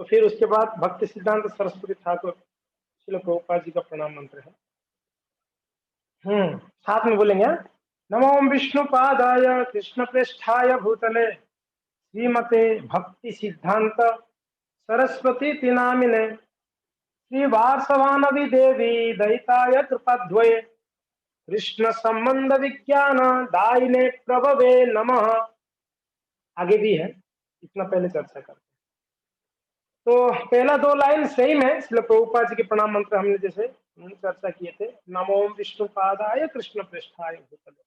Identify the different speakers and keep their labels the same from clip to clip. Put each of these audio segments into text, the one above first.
Speaker 1: तो फिर उसके बाद भक्ति सिद्धांत सरस्वती ठाकुर श्रील प्रभुपाद जी का प्रणाम मंत्र है। साथ में बोलेंगे हाँ? नमो विष्णुपादाय कृष्ण प्रेष्ठाय भूतले श्रीमते भक्ति सिद्धांत सरस्वती तिनामिने श्री वासवानवि देवी दयिताय कृपाद्वये कृष्ण संबंध विज्ञान दायिने प्रभवे नमः। आगे भी है, इतना पहले चर्चा करते हैं। तो पहला दो लाइन सेम है, इसलिए प्रभुपाद जी के प्रणाम मंत्र हमने जैसे चर्चा किए थे, नमो विष्णुपादाय कृष्ण प्रेष्ठाय भूतले।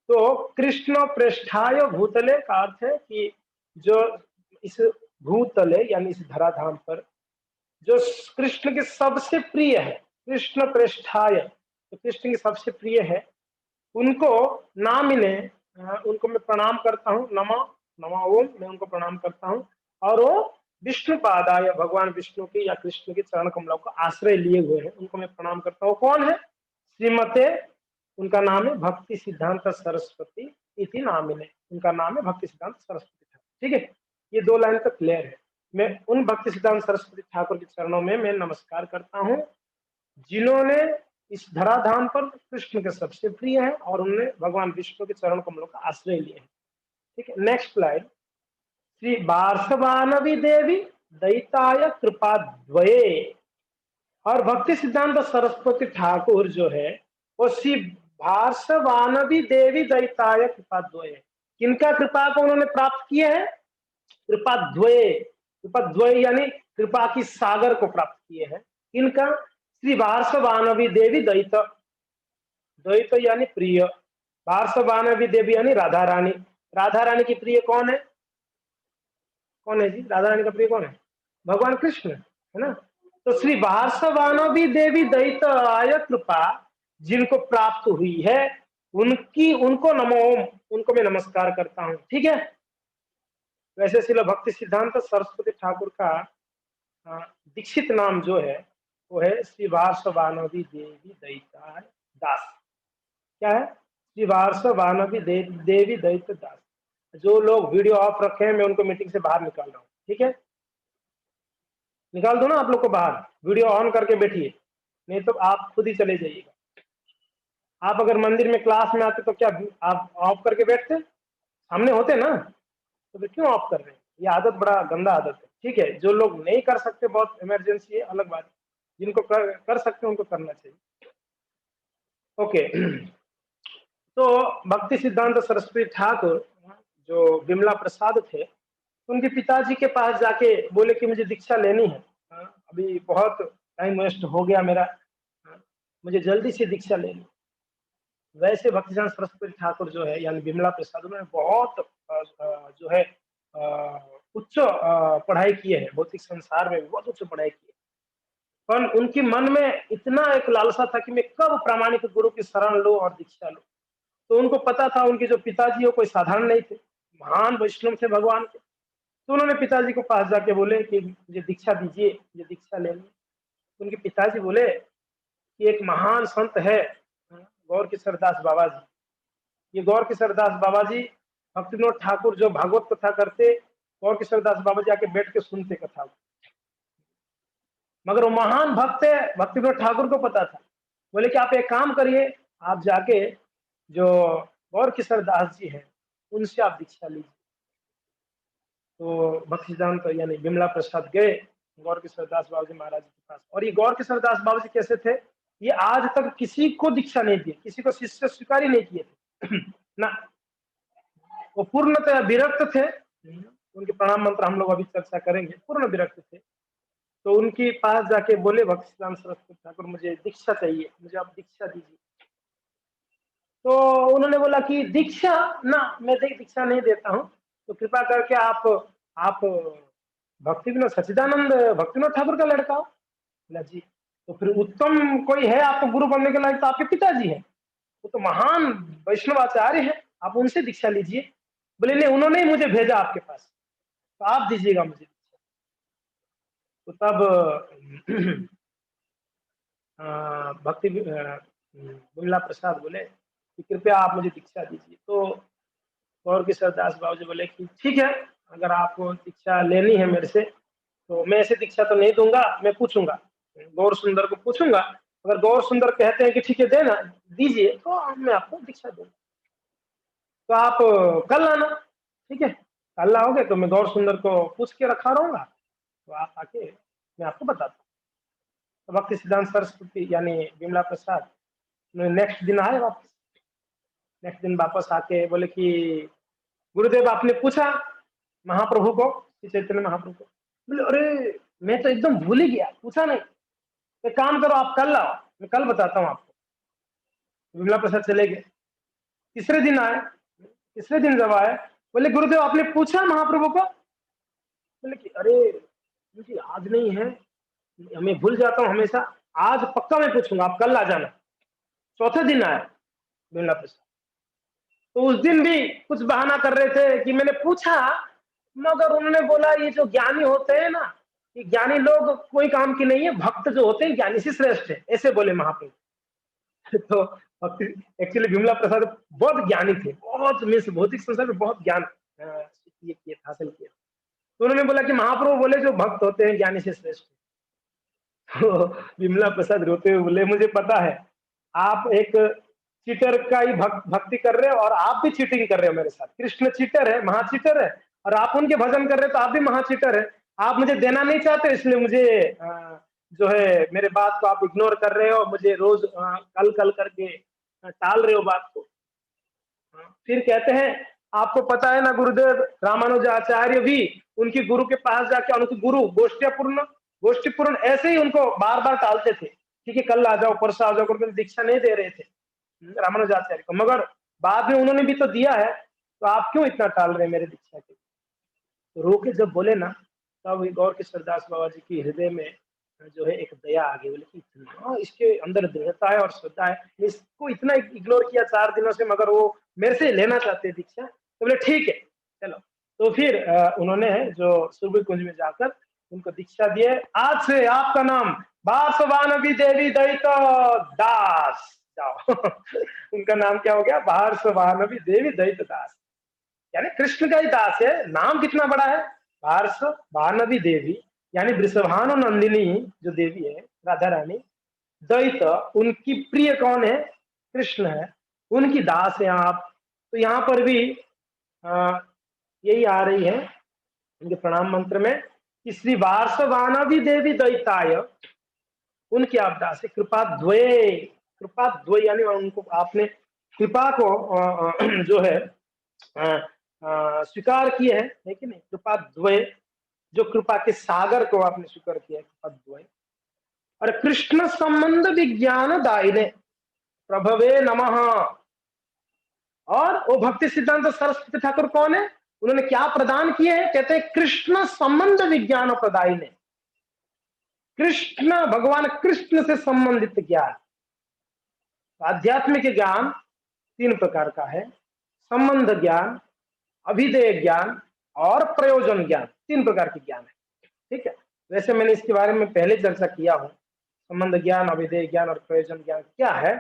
Speaker 1: तो कृष्ण प्रेष्ठाय भूतले का अर्थ है कि जो इस भूतले यानी इस धराधाम पर जो कृष्ण के सबसे प्रिय है, कृष्ण प्रेष्ठाय, तो कृष्ण के सबसे प्रिय है, उनको नामिने, उनको मैं प्रणाम करता हूँ, नमः नमः ओम, मैं उनको प्रणाम करता हूँ। और वो विष्णुपादाय, भगवान विष्णु की या कृष्ण के चरण कमलों का आश्रय लिए हुए हैं, उनको मैं प्रणाम करता हूँ। कौन है? श्रीमते, उनका नाम है भक्ति सिद्धांत सरस्वती इति नामिने, उनका नाम है भक्ति सिद्धांत सरस्वती ठाकुर। ठीक है, ये दो लाइन तक क्लियर है। मैं उन भक्ति सिद्धांत सरस्वती ठाकुर के चरणों में मैं नमस्कार करता हूँ जिन्होंने इस धराधाम पर कृष्ण के सबसे प्रिय है और उन्होंने भगवान विष्णु के चरण कमलों का आश्रय लिया है। ठीक है, नेक्स्ट लाइन, श्री वार्षवानवी देवी दयिताय कृपा द्वये। और भक्ति सिद्धांत सरस्वती ठाकुर जो है वो श्री वार्षवानवी देवी दयिताय कृपा द्वये, किनका कृपा को उन्होंने प्राप्त किया है? कृपा द्वये, कृपा द्वय यानी कृपा की सागर को प्राप्त किए हैं। इनका श्री वार्षवानवी देवी दयित, द्वैत यानी प्रिय, वार्षवानवी देवी यानी राधा रानी। राधा रानी की प्रिय कौन है? कौन है जी? राधा रानी का प्रिय कौन है? भगवान कृष्ण, है ना। तो श्री वार्षवानवी देवी दयित आय कृपा जिनको प्राप्त हुई है, उनकी उनको नमो ओम, उनको मैं नमस्कार करता हूं। ठीक है, वैसे श्रील भक्ति सिद्धांत सरस्वती ठाकुर का दीक्षित नाम जो है वो है श्री वार्षवानवी देवी दयिता दास। क्या है? श्री वार्षवानवी देवी दयित दास। जो लोग वीडियो ऑफ रखे हैं मैं उनको मीटिंग से बाहर निकाल रहा हूँ। ठीक है, निकाल दो ना आप लोग को बाहर, वीडियो ऑन करके बैठिए, नहीं तो आप खुद ही चले जाइएगा। आप अगर मंदिर में क्लास में आते तो क्या आप ऑफ करके बैठते? सामने होते ना, तो फिर क्यों ऑफ कर रहे हैं? ये आदत बड़ा गंदा आदत है। ठीक है, जो लोग नहीं कर सकते, बहुत इमरजेंसी है, अलग बात है। जिनको कर सकते हैं उनको करना चाहिए। ओके तो भक्ति सिद्धांत सरस्वती ठाकुर जो बिमला प्रसाद थे, उनके पिताजी के पास जाके बोले कि मुझे दीक्षा लेनी है, अभी बहुत टाइम वेस्ट हो गया मेरा, मुझे जल्दी से दीक्षा लेनी। वैसे भक्ति सिद्धांत सरस्वती ठाकुर जो है यानी बिमला प्रसाद, उन्होंने बहुत जो है उच्च पढ़ाई की है, भौतिक संसार में भी बहुत उच्च पढ़ाई की है। पर उनके मन में इतना एक लालसा था कि मैं कब प्रामाणिक गुरु की शरण लूं और दीक्षा लूं। तो उनको पता था उनके जो पिताजी हो कोई साधारण नहीं थे, महान वैष्णव थे भगवान के। तो उन्होंने पिताजी को पास जाके बोले कि मुझे दीक्षा दीजिए, मुझे दीक्षा लेनी। तो उनके पिताजी बोले कि एक महान संत है गौर किशोर दास बाबा जी, ये गौर किशोर दास बाबा जी, भक्ति विनोद ठाकुर जो भागवत कथा करते, गौर किशोर दास बाबा जी आके बैठ के सुनते कथा। मगर वो महान भक्त है, भक्ति विनोद ठाकुर को पता था। बोले कि आप एक काम करिए, आप जाके जो गौर किशोर दास जी हैं उनसे आप दीक्षा लीजिए। तो भक्ति सिद्धांत यानी बिमला प्रसाद गए गौर किशोर दास बाबा जी महाराज के पास। और ये गौर किशोर दास बाबा जी कैसे थे? ये आज तक किसी को दीक्षा नहीं दी, किसी को शिष्य स्वीकार ही नहीं किए थे ना, वो पूर्णतः विरक्त थे। उनके प्रणाम मंत्र हम लोग अभी चर्चा करेंगे, पूर्ण विरक्त थे। तो उनके पास जाके बोले भक्ति सिद्धांत सरस्वती ठाकुर मुझे दीक्षा चाहिए, मुझे आप दीक्षा दीजिए। तो उन्होंने बोला कि दीक्षा ना, मैं दीक्षा नहीं देता हूँ, तो कृपा करके आप भक्ति विनोद सच्चिदानंद भक्ति विनोद ठाकुर का लड़का हो। बोला जी, तो फिर उत्तम कोई है आपको गुरु बनने के लायक तो आपके पिताजी हैं, वो तो महान वैष्णव आचार्य है, आप उनसे दीक्षा लीजिए। बोले नहीं, उन्होंने ही मुझे भेजा आपके पास, तो आप दीजिएगा मुझे दीक्षा। तो तब भक्ति बिमला प्रसाद बोले कि कृपया आप मुझे दीक्षा दीजिए। तो गौर किशोर दास बाबू जी बोले कि ठीक है, अगर आपको दीक्षा लेनी है मेरे से तो मैं ऐसे दीक्षा तो नहीं दूंगा, मैं पूछूंगा, गौर सुंदर को पूछूंगा। अगर गौर सुंदर कहते हैं कि ठीक है देना दीजिए, तो मैं आपको दीक्षा दूंगा। तो आप कल आना, ठीक है, कल आओगे तो मैं गौर सुंदर को पूछ के रखा रहूंगा, तो आप आके मैं आपको बताता हूँ। तो भक्ति सिद्धांत सरस्वती यानी विमला प्रसाद नेक्स्ट दिन आए वापस। नेक्स्ट दिन वापस आके बोले कि गुरुदेव आपने पूछा महाप्रभु को, श्री चैतन्य महाप्रभु को। बोले अरे मैं तो एकदम भूल ही गया, पूछा नहीं। एक काम करो आप कल आओ, मैं कल बताता हूँ आपको। विमला प्रसाद चले गए। तीसरे दिन आए, तीसरे दिन जब आए बोले गुरुदेव आपने पूछा महाप्रभु को। बोले कि अरे मुझे याद नहीं है, मैं भूल जाता हूँ हमेशा, आज पक्का मैं पूछूंगा, आप कल आ जाना। चौथे दिन आए विमला प्रसाद, तो उस दिन भी कुछ बहाना कर रहे थे कि मैंने पूछा, मगर उन्होंने बोला ये जो ज्ञानी होते हैं ना, ये ज्ञानी लोग कोई काम की नहीं है, भक्त जो होते हैं ज्ञानी से श्रेष्ठ है, ऐसे बोले महाप्रभु। तो एक्चुअली विमला प्रसाद बहुत ज्ञानी थे, बहुत मीन्स भौतिक संसार में बहुत ज्ञान हासिल किया। तो उन्होंने बोला कि महाप्रभु बोले जो भक्त होते हैं ज्ञानी से श्रेष्ठ है। तो विमला प्रसाद रोते हुए बोले मुझे पता है आप एक चीटर का ही भक्ति कर रहे हो, और आप भी चीटिंग कर रहे हो मेरे साथ। कृष्ण चीटर है, महा चीटर है, और आप उनके भजन कर रहे हो तो आप भी महा चीटर है। आप मुझे देना नहीं चाहते, इसलिए मुझे जो है मेरे बात को आप इग्नोर कर रहे हो, मुझे रोज कल कल करके टाल रहे हो बात को। फिर कहते हैं आपको पता है ना गुरुदेव रामानुजाचार्य भी उनकी गुरु के पास जाके, उनके गुरु गोष्ठीपूर्ण ऐसे ही उनको बार बार टालते थे, ठीक है कल आ जाओ परसों आ जाओ करके दीक्षा नहीं दे रहे थे रामानुजाचार्य को। मगर बाद में उन्होंने भी तो दिया है, तो आप क्यों इतना टाल रहे हैं मेरे दीक्षा के। तो रो के जब बोले ना, तब गौर किशोरदास बाबा जी की हृदय में जो है एक दया आ गई। बोले कि इतना इसके अंदर दृढ़ता है और श्रद्धा है, इसको इतना इग्नोर किया 4 दिनों से, मगर वो मेरे से लेना चाहते दीक्षा। तो बोले ठीक है चलो। तो फिर उन्होंने जो सुरभि कुंज में जाकर उनको दीक्षा दिए, आज से आपका नाम बारसवानवी देवी दैत दास, जाओ। उनका नाम क्या हो गया, बारसवानवी देवी दैत दास, यानी कृष्ण का ही दास है। नाम कितना बड़ा है, पार्श्व भानवी देवी, यानी वृषभानु नंदिनी जो देवी है राधा रानी, द्वैत उनकी प्रिय कौन है, कृष्ण है, उनकी दास है आप। तो यहाँ पर भी यही आ रही है उनके प्रणाम मंत्र में कि श्री वार्षवानवी देवी दैताय, उनकी आप दास है। कृपा द्वय, कृपा द्वय यानी उनको आपने कृपा को जो है स्वीकार किए है कि नहीं, कृपा द्वय, जो कृपा के सागर को आपने स्वीकार किया है, कृपा द्वय। और कृष्ण संबंध विज्ञान दायिने प्रभवे नमः। और वो भक्ति सिद्धांत सरस्वती ठाकुर कौन है, उन्होंने क्या प्रदान किए हैं, कहते हैं कृष्ण संबंध विज्ञान प्रदायी ने। कृष्ण भगवान कृष्ण से संबंधित ज्ञान, आध्यात्मिक ज्ञान 3 प्रकार का है, संबंध ज्ञान, अभिधेय ज्ञान और प्रयोजन ज्ञान, 3 प्रकार के ज्ञान है। ठीक है, वैसे मैंने इसके बारे में पहले चर्चा किया हूं, संबंध ज्ञान, अभिधेय ज्ञान और प्रयोजन ज्ञान क्या है।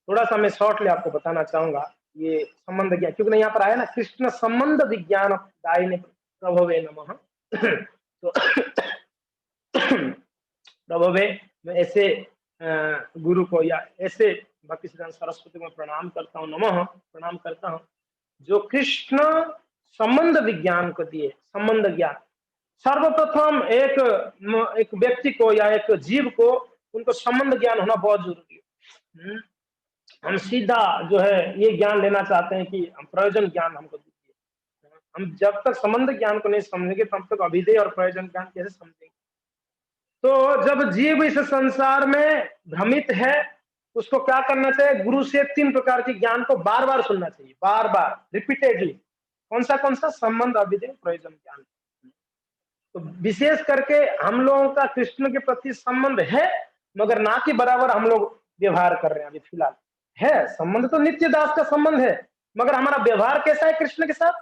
Speaker 1: थोड़ा सा मैं शॉर्टली आपको बताना चाहूंगा। ये संबंध ज्ञान क्योंकि यहाँ पर आया ना, कृष्ण संबंध विज्ञान दायिने प्रभवे नमः। तो प्रभवे में ऐसे गुरु को या ऐसे भक्ति सिद्धांत सरस्वती में प्रणाम करता हूँ, नमः प्रणाम करता हूँ, जो कृष्ण संबंध विज्ञान को दिए। संबंध ज्ञान सर्वप्रथम एक व्यक्ति को या एक जीव को उनको संबंध ज्ञान होना बहुत जरूरी है। हम सीधा जो है ये ज्ञान लेना चाहते हैं कि हम प्रयोजन ज्ञान हमको दीजिए। हम जब तक संबंध ज्ञान को नहीं समझेंगे तब तक अभिधेय और प्रयोजन ज्ञान कैसे समझेंगे। तो जब जीव इस संसार में भ्रमित है, उसको क्या करना चाहिए, गुरु से 3 प्रकार के ज्ञान को बार बार सुनना चाहिए, बार बार रिपीटेडली। कौन सा, संबंध अभिधेय प्रयोजन ज्ञान। तो विशेष करके हम लोगों का कृष्ण के प्रति संबंध है, मगर ना कि बराबर हम लोग व्यवहार कर रहे हैं अभी फिलहाल। है संबंध तो नित्य दास का संबंध है, मगर हमारा व्यवहार कैसा है कृष्ण के साथ,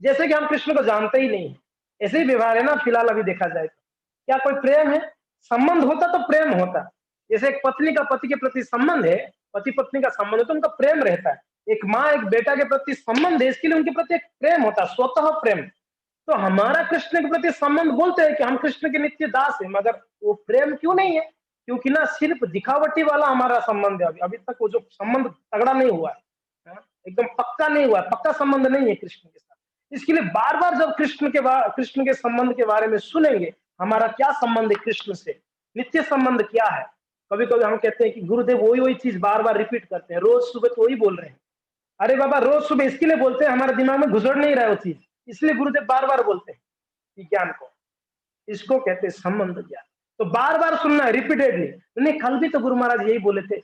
Speaker 1: जैसे कि हम कृष्ण को जानते ही नहीं है, ऐसे ही व्यवहार है ना फिलहाल अभी देखा जाए तो। क्या कोई प्रेम है, संबंध होता तो प्रेम होता। जैसे एक पत्नी का पति के प्रति संबंध है, पति पत्नी का संबंध है तो उनका प्रेम रहता है। एक माँ एक बेटा के प्रति संबंध है, इसके लिए उनके प्रति एक प्रेम होता है, स्वतः प्रेम। तो हमारा कृष्ण के प्रति संबंध बोलते हैं कि हम कृष्ण के नित्य दास हैं, मगर वो प्रेम क्यों नहीं है? क्योंकि ना सिर्फ दिखावटी वाला हमारा संबंध है, अभी अभी तक वो जो संबंध तगड़ा नहीं हुआ है, हाँ? एकदम पक्का नहीं हुआ है, पक्का संबंध नहीं है कृष्ण के साथ। इसके लिए बार बार जब कृष्ण के संबंध के बारे में सुनेंगे, हमारा क्या संबंध है कृष्ण से, नित्य संबंध क्या है। कभी कभी हम कहते हैं कि गुरुदेव वही वही चीज बार बार रिपीट करते हैं, रोज सुबह तो वही बोल रहे हैं। अरे बाबा, रोज सुबह इसके लिए बोलते हैं, हमारे दिमाग में घुसड़ नहीं रहा है वो चीज, इसलिए गुरुदेव बार बार बोलते हैं ज्ञान को। इसको कहते हैं संबंध ज्ञान। तो बार बार सुनना है, रिपीटेडली। नहीं, कल भी तो गुरु महाराज यही बोले थे,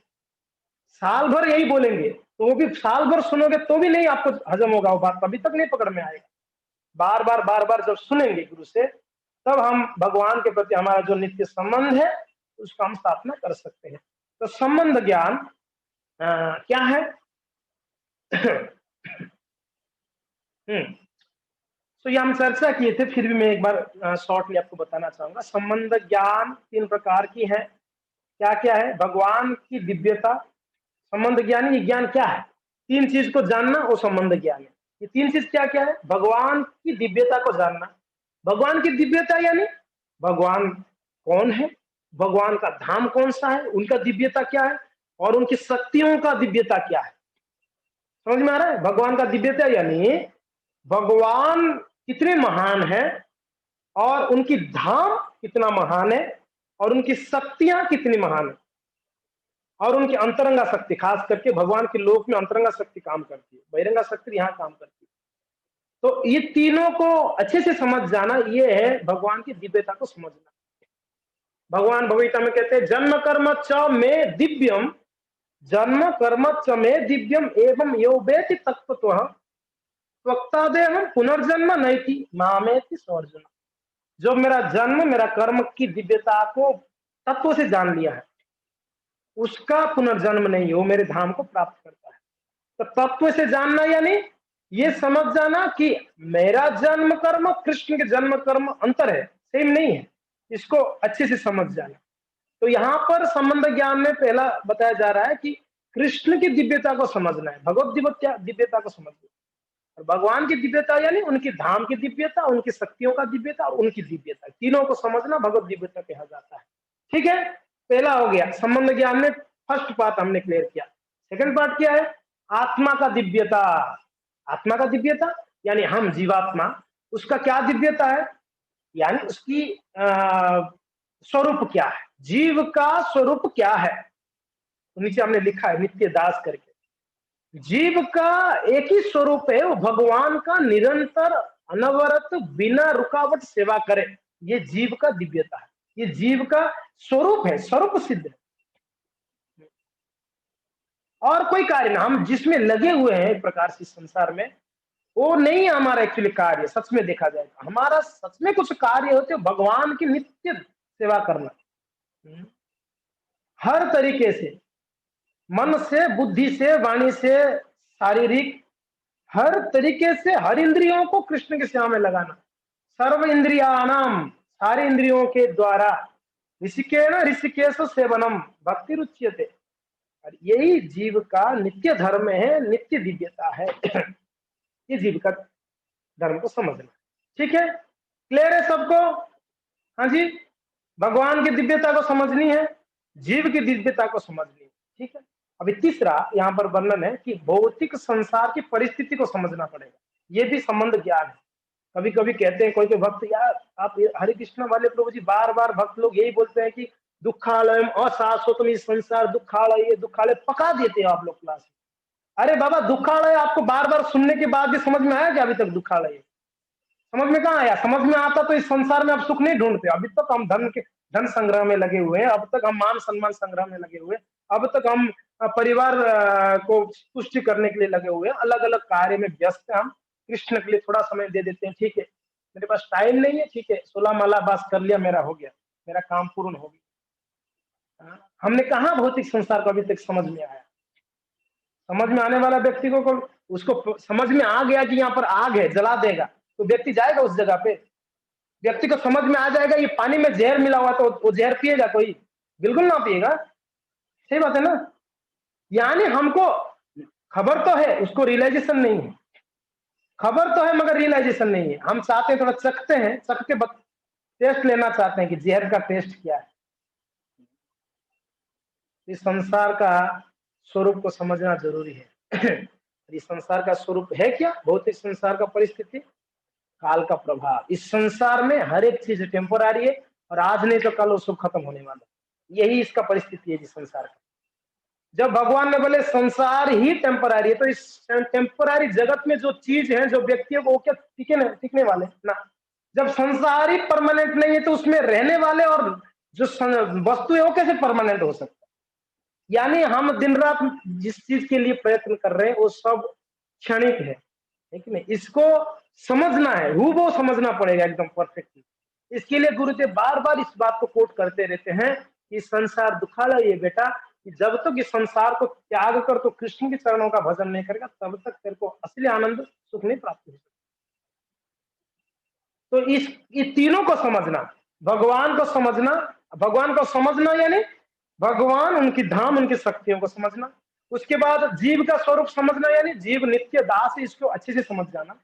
Speaker 1: साल भर यही बोलेंगे, तो वो भी साल भर सुनोगे तो भी नहीं आपको हजम होगा, वो बात अभी तक नहीं पकड़ में आएगा। बार बार जब सुनेंगे गुरु से, तब हम भगवान के प्रति हमारा जो नित्य संबंध है उसका हम स्थापना कर सकते हैं। तो संबंध ज्ञान क्या है? हम्म तो ये हम चर्चा किए थे, फिर भी मैं एक बार शॉर्टली आपको बताना चाहूंगा। संबंध ज्ञान तीन प्रकार की है। क्या क्या है? भगवान की दिव्यता, संबंध ज्ञान। ये ज्ञान क्या है? तीन चीज को जानना वो संबंध ज्ञान है। ये तीन चीज क्या क्या है? भगवान की दिव्यता को जानना। भगवान की दिव्यता यानी भगवान कौन है, भगवान का धाम कौन सा है, उनका दिव्यता क्या है, और उनकी शक्तियों का दिव्यता क्या है। समझ में आ रहा है? भगवान का दिव्यता यानी भगवान कितने महान है, और उनकी धाम कितना महान है, और उनकी शक्तियां कितनी महान है, और उनकी अंतरंगा शक्ति, खास करके भगवान के लोक में अंतरंगा शक्ति काम करती है, बहिरंगा शक्ति यहाँ काम करती है। तो ये तीनों को अच्छे से समझ जाना, ये है भगवान की दिव्यता को समझना। भगवान भगवता में कहते हैं जन्म कर्म च में दिव्यम, जन्म कर्म च में दिव्यम एवं यो वेति तत्त्वतः त्वक्तादेहम पुनर्जन्म नैति मामेति स्वर्जुन। जो मेरा जन्म, मेरा कर्म की दिव्यता को तत्व से जान लिया है, उसका पुनर्जन्म नहीं, वो मेरे धाम को प्राप्त करता है। तो तत्व से जानना यानी ये समझ जाना कि मेरा जन्म कर्म कृष्ण के जन्म कर्म अंतर है, सेम नहीं है, इसको अच्छे से समझ जाना। तो यहाँ पर संबंध ज्ञान में पहला बताया जा रहा है कि कृष्ण की दिव्यता को समझना है, भगवत दिव्यता को समझना। और भगवान की दिव्यता यानी उनकी धाम की दिव्यता, उनकी शक्तियों का दिव्यता और उनकी दिव्यता, तीनों को समझना भगवत दिव्यता कहा जाता है। ठीक है, पहला हो गया संबंध ज्ञान में, फर्स्ट पार्ट हमने क्लियर किया। सेकंड पार्ट क्या है? आत्मा का दिव्यता। आत्मा का दिव्यता यानी हम जीवात्मा, उसका क्या दिव्यता है, यानी उसकी स्वरूप क्या है, जीव का स्वरूप क्या है। तो नीचे हमने लिखा है नित्य दास करके। जीव का एक ही स्वरूप है, वो भगवान का निरंतर अनवरत बिना रुकावट सेवा करे, ये जीव का दिव्यता है, ये जीव का स्वरूप है, स्वरूप सिद्ध है। और कोई कार्य ना, हम जिसमें लगे हुए हैं एक प्रकार से संसार में, वो नहीं है हमारा एक्चुअली कार्य। सच में देखा जाए तो हमारा सच में कुछ कार्य होते भगवान की नित्य सेवा करना, हर तरीके से, मन से, बुद्धि से, वाणी से, शारीरिक, हर तरीके से हर इंद्रियों को कृष्ण की सेवा में लगाना। सर्व इंद्रियाणाम, सारी इंद्रियों के द्वारा, ऋषिकेण ऋषिकेश सेवनम भक्ति रुच्यते। और यही जीव का नित्य धर्म है, नित्य दिव्यता है। ये जीव का धर्म को समझना। ठीक है, क्लियर है सबको? हाँ जी, भगवान की दिव्यता को समझनी है, जीव की दिव्यता को समझनी है। ठीक है, अभी तीसरा यहाँ पर वर्णन है कि भौतिक संसार की परिस्थिति को समझना पड़ेगा। ये भी संबंध ज्ञान है। कभी कभी कहते हैं कोई के भक्त, यार आप हरे कृष्ण वाले प्रभु जी, बार बार भक्त लोग यही बोलते हैं कि दुखालय अशाश्वतम, इस संसार दुखालय, ये दुखालय पका देते हो आप लोग क्लास में। अरे बाबा, दुखालय आपको बार बार सुनने के बाद भी समझ में आया क्या अभी तक? दुखालय समझ में कहाँ आया? समझ में आता तो इस संसार में आप सुख नहीं ढूंढते। अभी तक हम धन संग्रह में लगे हुए हैं, अब तक हम मान सम्मान संग्रह में लगे हुए हैं, अब तक हम परिवार को पुष्टि करने के लिए लगे हुए हैं, अलग अलग कार्य में व्यस्त हैं। हम कृष्ण के लिए थोड़ा समय दे देते हैं, ठीक है मेरे पास टाइम नहीं है, ठीक है 16 माला बस कर लिया, मेरा हो गया, मेरा काम पूर्ण हो गया। हमने कहा भौतिक संसार को अभी तक समझ में आया? समझ में आने वाला व्यक्ति को उसको समझ में आ गया कि यहाँ पर आग है, जला देगा, तो व्यक्ति जाएगा उस जगह पे? व्यक्ति को समझ में आ जाएगा ये पानी में जहर मिला हुआ, तो वो जहर पिएगा कोई? बिल्कुल ना पिएगा। सही बात है ना? यानी हमको खबर तो है, उसको रियलाइजेशन नहीं है। खबर तो है मगर रियलाइजेशन नहीं है। हम चाहते हैं थोड़ा चखते हैं, चख के टेस्ट लेना चाहते हैं कि जहर का टेस्ट क्या है। इस संसार का स्वरूप को समझना जरूरी है। इस संसार का स्वरूप है क्या? भौतिक संसार का परिस्थिति, काल का प्रभाव। इस संसार में हर एक चीज टेम्पोरारी है और आज नहीं तो कल वो सब खत्म होने वाला है। यही इसका परिस्थिति है जिस संसार का। जब भगवान ने बोले संसार ही टेम्परारी है, तो इस टेम्परारी जगत में जो चीज है, जो व्यक्ति है, वो क्या टिकने वाले ना। जब संसार ही परमानेंट नहीं है तो उसमें रहने वाले और जो वस्तु है वो कैसे परमानेंट हो सकता है? यानी हम दिन रात जिस चीज के लिए प्रयत्न कर रहे हैं वो सब क्षणिक है कि नहीं? इसको समझना है, वो समझना पड़ेगा एकदम परफेक्टली। इसके लिए गुरुदेव बार बार इस बात को कोट करते रहते हैं कि संसार दुखालय है बेटा, कि जब तक इस संसार को त्याग कर तो कृष्ण के चरणों का भजन नहीं करेगा तब तक तेरे को असली आनंद सुख नहीं प्राप्त हो सकता। तो ये तीनों को समझना, भगवान को समझना, भगवान को समझना यानी भगवान, उनकी धाम, उनकी शक्तियों को समझना। उसके बाद जीव का स्वरूप समझना यानी जीव नित्य दास है, इसको अच्छे से समझ जाना।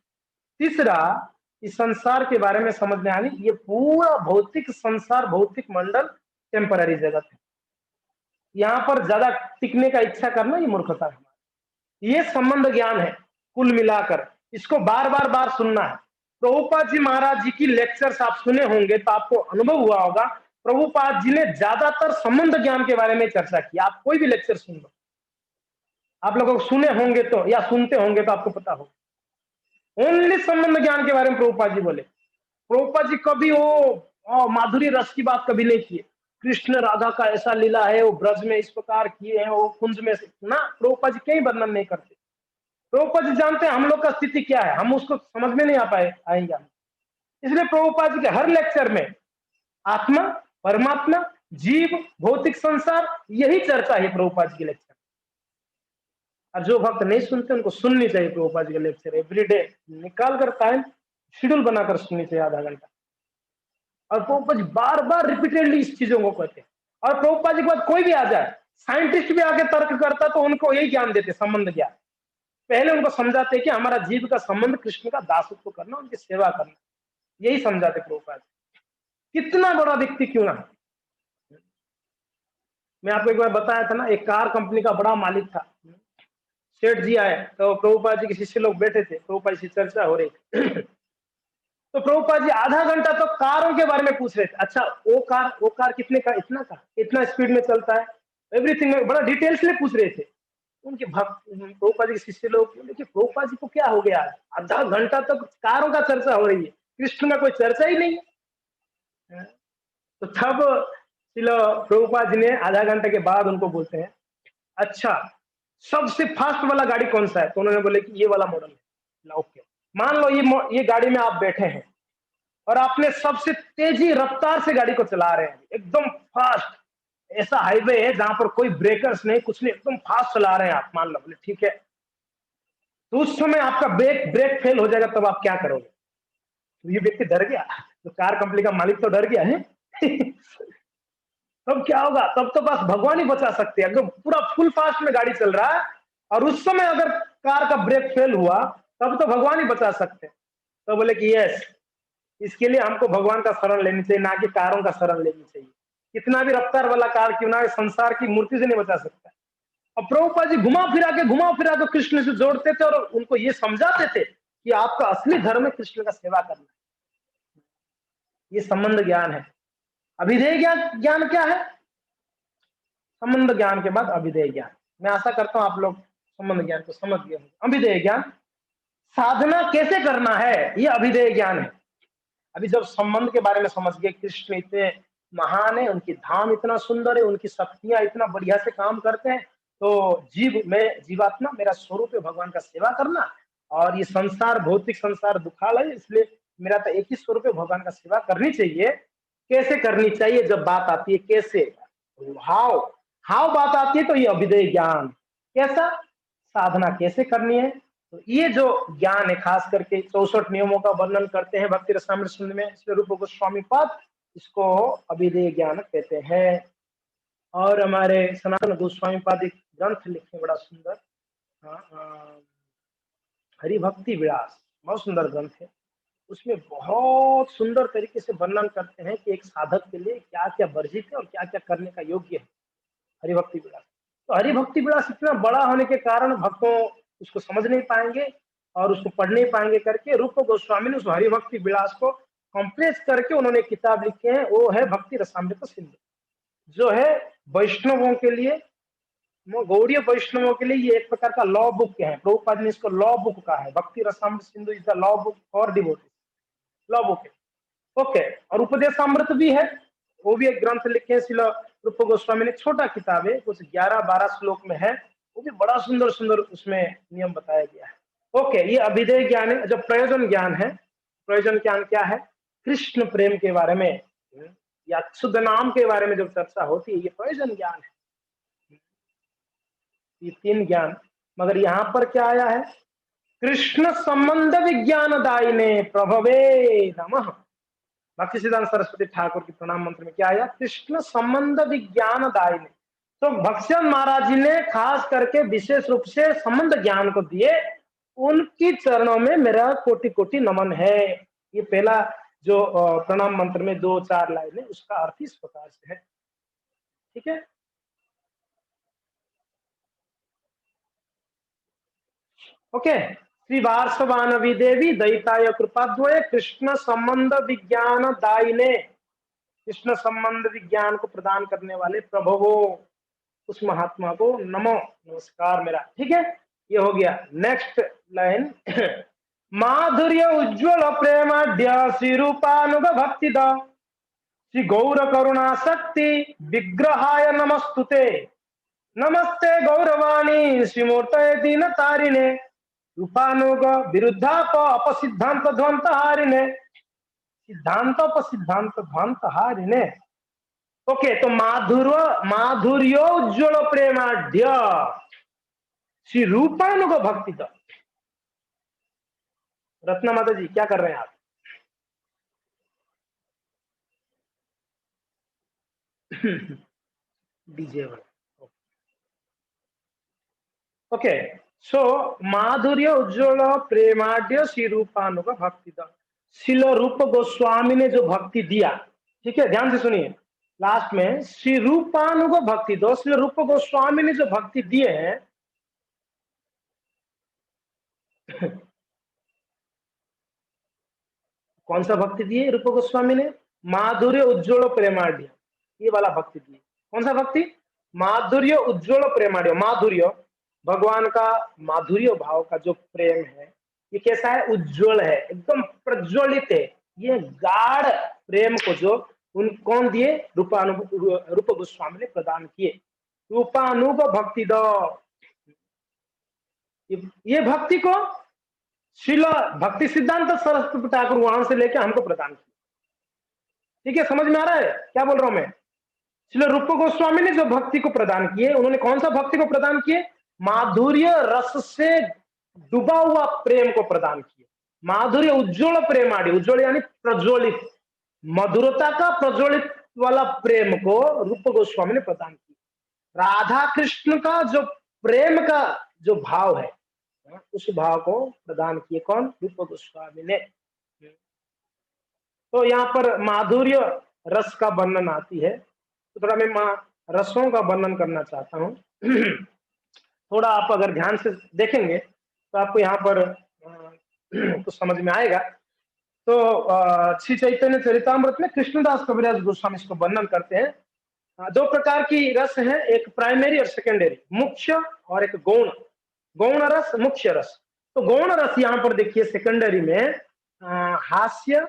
Speaker 1: तीसरा, इस संसार के बारे में समझने यानी ये पूरा भौतिक संसार, भौतिक मंडल टेम्पररी जगत है। यहाँ पर ज्यादा टिकने का इच्छा करना ये मूर्खता है। ये संबंध ज्ञान है कुल मिलाकर, इसको बार बार बार सुनना है। प्रभुपाद जी महाराज जी की लेक्चर्स आप सुने होंगे तो आपको अनुभव हुआ होगा, प्रभुपाद जी ने ज्यादातर संबंध ज्ञान के बारे में चर्चा की। आप कोई भी लेक्चर सुन लो, आप लोगों को सुने होंगे तो या सुनते होंगे तो आपको पता होगा, ओनली संबंध ज्ञान के बारे में प्रभुपाद जी बोले। प्रभुपाद जी कभी वो माधुरी रस की बात कभी नहीं की। कृष्ण राधा का ऐसा लीला है, वो ब्रज में इस प्रकार किए हैं, वो कुंज में ना, प्रभुपाद जी कहीं वर्णन नहीं करते। प्रभुपाद जी जानते हैं हम लोग का स्थिति क्या है, हम उसको समझ में नहीं आएंगे। इसलिए प्रभुपाद जी के हर लेक्चर में आत्मा, परमात्मा, जीव, भौतिक संसार, यही चर्चा है प्रभुपाद जी के लेक्चर। और जो भक्त नहीं सुनते उनको सुननी चाहिए प्रभुपाद जी के लेक्चर, एवरीडे निकाल कर टाइम शेड्यूल बनाकर सुननी चाहिए आधा घंटा। और प्रभुपाद जी बार बार रिपीटेडली इस चीजों को कहते हैं। और प्रभुपाद जी के बाद कोई भी आ जाए, साइंटिस्ट भी आके तर्क करता तो उनको यही ज्ञान देते, संबंध ज्ञान। पहले उनको समझाते कि हमारा जीव का संबंध कृष्ण का दासत्व करना, उनकी सेवा करना, यही समझाते प्रभुपाद। कितना बड़ा व्यक्ति क्यों ना। मैं आपको एक बार बताया था ना, एक कार कंपनी का बड़ा मालिक था, सेठ जी आए तो प्रभुपाद जी के शिष्य लोग बैठे थे, प्रभुपाद जी से चर्चा हो रही थी। तो प्रभुपाद जी आधा घंटा तो कारों के बारे में पूछ रहे थे। अच्छा वो कार कितने का, इतना स्पीड में चलता है, एवरीथिंग में बड़ा डिटेल्स में पूछ रहे थे। उनके भक्त प्रभुपाद जी के शिष्य लोग बोले कि प्रभुपाद जी को क्या हो गया, आधा घंटा तक कारों का चर्चा हो रही है, कृष्ण का कोई चर्चा ही नहीं है। तो तब शिला प्रभुपाद जी ने आधा घंटे के बाद उनको बोलते हैं, अच्छा सबसे फास्ट वाला गाड़ी कौन सा है? तो उन्होंने बोले कि ये वाला मॉडल है। ओके, मान लो ये गाड़ी में आप बैठे हैं और आपने सबसे तेजी रफ्तार से गाड़ी को चला रहे हैं, एकदम फास्ट, ऐसा हाईवे है जहां पर कोई ब्रेकर्स नहीं, कुछ नहीं, एकदम फास्ट चला रहे हैं आप, मान लो। बोले ठीक है, तो उस समय आपका ब्रेक ब्रेक फेल हो जाएगा, तब आप क्या करोगे? तो ये व्यक्ति डर गया, तो कार कंपनी का मालिक तो डर गया है। तब क्या होगा? तब तो बस भगवान ही बचा सकते हैं। अगर पूरा फुल फास्ट में गाड़ी चल रहा है और उस समय अगर कार का ब्रेक फेल हुआ, तब तो भगवान ही बचा सकते हैं। तो बोले कि यस, इसके लिए हमको भगवान का शरण लेनी चाहिए, ना कि कारों का शरण लेनी चाहिए। कितना भी रफ्तार वाला कार क्यों ना, संसार की मूर्ति से नहीं बचा सकता। और प्रभुपाद जी घुमा फिरा के कृष्ण से जोड़ते थे और उनको ये समझाते थे कि आपका असली धर्म है कृष्ण का सेवा करना। ये संबंध ज्ञान है। अभिधेय ज्ञान, ज्ञान क्या है? संबंध ज्ञान के बाद अभिधेय ज्ञान। मैं आशा करता हूं आप लोग संबंध ज्ञान को समझ गए होंगे। अभिधेय ज्ञान, साधना कैसे करना है, ये अभिधेय ज्ञान है। अभी जब संबंध के बारे में समझ गए, कृष्ण इतने महान है, उनकी धाम इतना सुंदर है, उनकी शक्तियां इतना बढ़िया से काम करते हैं, तो जीवात्मा मेरा स्वरूप है भगवान का सेवा करना, और ये संसार, भौतिक संसार दुखालय, इसलिए मेरा तो एक ही स्वरूप है, भगवान का सेवा करनी चाहिए। कैसे करनी चाहिए? जब बात आती है कैसे, हाउ हाउ बात आती है, तो ये अभिधेय ज्ञान। कैसा? साधना कैसे करनी है, तो ये जो ज्ञान है, खास करके 64 नियमों का वर्णन करते हैं भक्ति रसामृत सिंधु में स्वरूप गोस्वामी पाद, इसको अभिधेय ज्ञान कहते हैं। और हमारे सनातन गोस्वामी पाद एक ग्रंथ लिखे बड़ा सुंदर, हाँ, हरि भक्ति विलास, बहुत सुंदर ग्रंथ है। उसमें बहुत सुंदर तरीके से वर्णन करते हैं कि एक साधक के लिए क्या क्या वर्जित है और क्या क्या करने का योग्य है। हरिभक्ति विलास, तो हरिभक्ति विलास इतना बड़ा होने के कारण भक्तों उसको समझ नहीं पाएंगे और उसको पढ़ नहीं पाएंगे करके रूप गोस्वामी ने उस हरिभक्ति विलास को कंप्रेस करके उन्होंने किताब लिखे हैं, वो है भक्ति रसामृत सिंधु, जो है वैष्णवों के लिए, गौड़ीय वैष्णवों के लिए ये एक प्रकार का लॉ बुक है। प्रभुपाद ने इसको लॉ बुक कहा है। भक्ति Rasamrita Sindhu is the law book for devotees, law book है। ओके, और उपदेशामृत भी है, वो भी एक ग्रंथ लिखे हैं शिला रूप गोस्वामी ने। छोटा किताब है, कुछ 11-12 श्लोक में है, वो भी बड़ा सुंदर सुंदर उसमें नियम बताया गया है। ओके, ये अभिधेय ज्ञान है। जो प्रयोजन ज्ञान है, प्रयोजन ज्ञान क्या है? कृष्ण प्रेम के बारे में या शुद्ध नाम के बारे में जब चर्चा होती है, ये प्रयोजन ज्ञान है। ये 3 ज्ञान, मगर यहाँ पर क्या आया है? कृष्ण संबंध विज्ञान दायिने प्रभवे नमः। भक्ति सिद्धांत सरस्वती ठाकुर की प्रणाम मंत्र में क्या आया? कृष्ण संबंध विज्ञान दायिने। तो भक्ष्यन महाराज जी ने खास करके विशेष रूप से संबंध ज्ञान को दिए, उनकी चरणों में मेरा कोटि कोटि नमन है। ये पहला जो प्रणाम मंत्र में 2-4 लाइन है, उसका अर्थ इस प्रकार से है। ठीक है, ओके। श्री वार्षवानवी देवी दैताय कृपाद्वय कृष्ण संबंध विज्ञान दायिने, कृष्ण संबंध विज्ञान को प्रदान करने वाले प्रभुवो, उस महात्मा को नमो, नमस्कार मेरा। ठीक है, ये हो गया। नेक्स्ट लाइन माधुर्य उज्ज्वल प्रेमाढ्य श्री रूपानुग भक्ति द श्री गौर करुणा शक्ति विग्रहाय नमस्तुते नमस्ते गौरवाणी श्रीमूर्तये दीन तारिणे रूपानुग विरुद्धाप अपसिद्धांत ध्वंत हारिणे सिद्धांतोपसिद्धांत ध्वंत हारिणे। ओके, तो माधुर्योज्वल प्रेमाढ्य श्री रूपानुग भक्ति द। रत्ना माता जी क्या कर रहे हैं आप? डीजे। ओके, सो माधुर्य उज्ज्वल प्रेमाढ्य श्री रूपानुग भक्ति द। शिल रूप गोस्वामी ने जो भक्ति दिया, ठीक है, ध्यान से सुनिए, लास्ट में श्री रूपानुग भक्ति दो, श्री रूप गोस्वामी ने जो भक्ति दिए हैं कौन सा भक्ति दिए रूप गोस्वामी ने? माधुर्य उज्ज्वल प्रेमाढ्य, ये वाला भक्ति दिए। कौन सा भक्ति? माधुर्य उज्ज्वल प्रेमाढ्य। माधुर्य भगवान का माधुर्य भाव का जो प्रेम है, ये कैसा है? उज्ज्वल है, एकदम प्रज्वलित है। ये गाढ़ प्रेम को जो उन कौन दिए? रूप गोस्वामी ने प्रदान किए। रूपानुग भक्ति दो, ये भक्ति को शिला भक्ति सिद्धांत सरस्वती ठाकुर वहां से लेके हमको प्रदान किया। ठीक है, समझ में आ रहा है क्या बोल रहा हूं मैं? इसलिए रूप गोस्वामी ने जो भक्ति को प्रदान किए, उन्होंने कौन सा भक्ति को प्रदान किए? माधुर्य रस से डूबा हुआ प्रेम को प्रदान किए। माधुर्य उज्ज्वल प्रेमाड़ी, उज्ज्वल यानी प्रज्वलित, मधुरता का प्रज्वलित वाला प्रेम को रूप गोस्वामी ने प्रदान किया। राधा कृष्ण का जो प्रेम का जो भाव है, उस भाव को प्रदान किए कौन? रूप गोस्वामी ने। तो यहाँ पर माधुर्य रस का वर्णन आती है, तो थोड़ा मैं रसों का वर्णन करना चाहता हूँ। थोड़ा आप अगर ध्यान से देखेंगे तो आपको यहाँ पर कुछ समझ में आएगा। तो श्री चैतन्य चरितामृत में कृष्णदास कविराज गोस्वामी इसको वर्णन करते हैं। 2 प्रकार की रस है, एक प्राइमरी और सेकेंडरी, मुख्य और एक गौण। गौण रस, मुख्य रस। तो गौण रस यहाँ पर देखिए सेकेंडरी में हास्य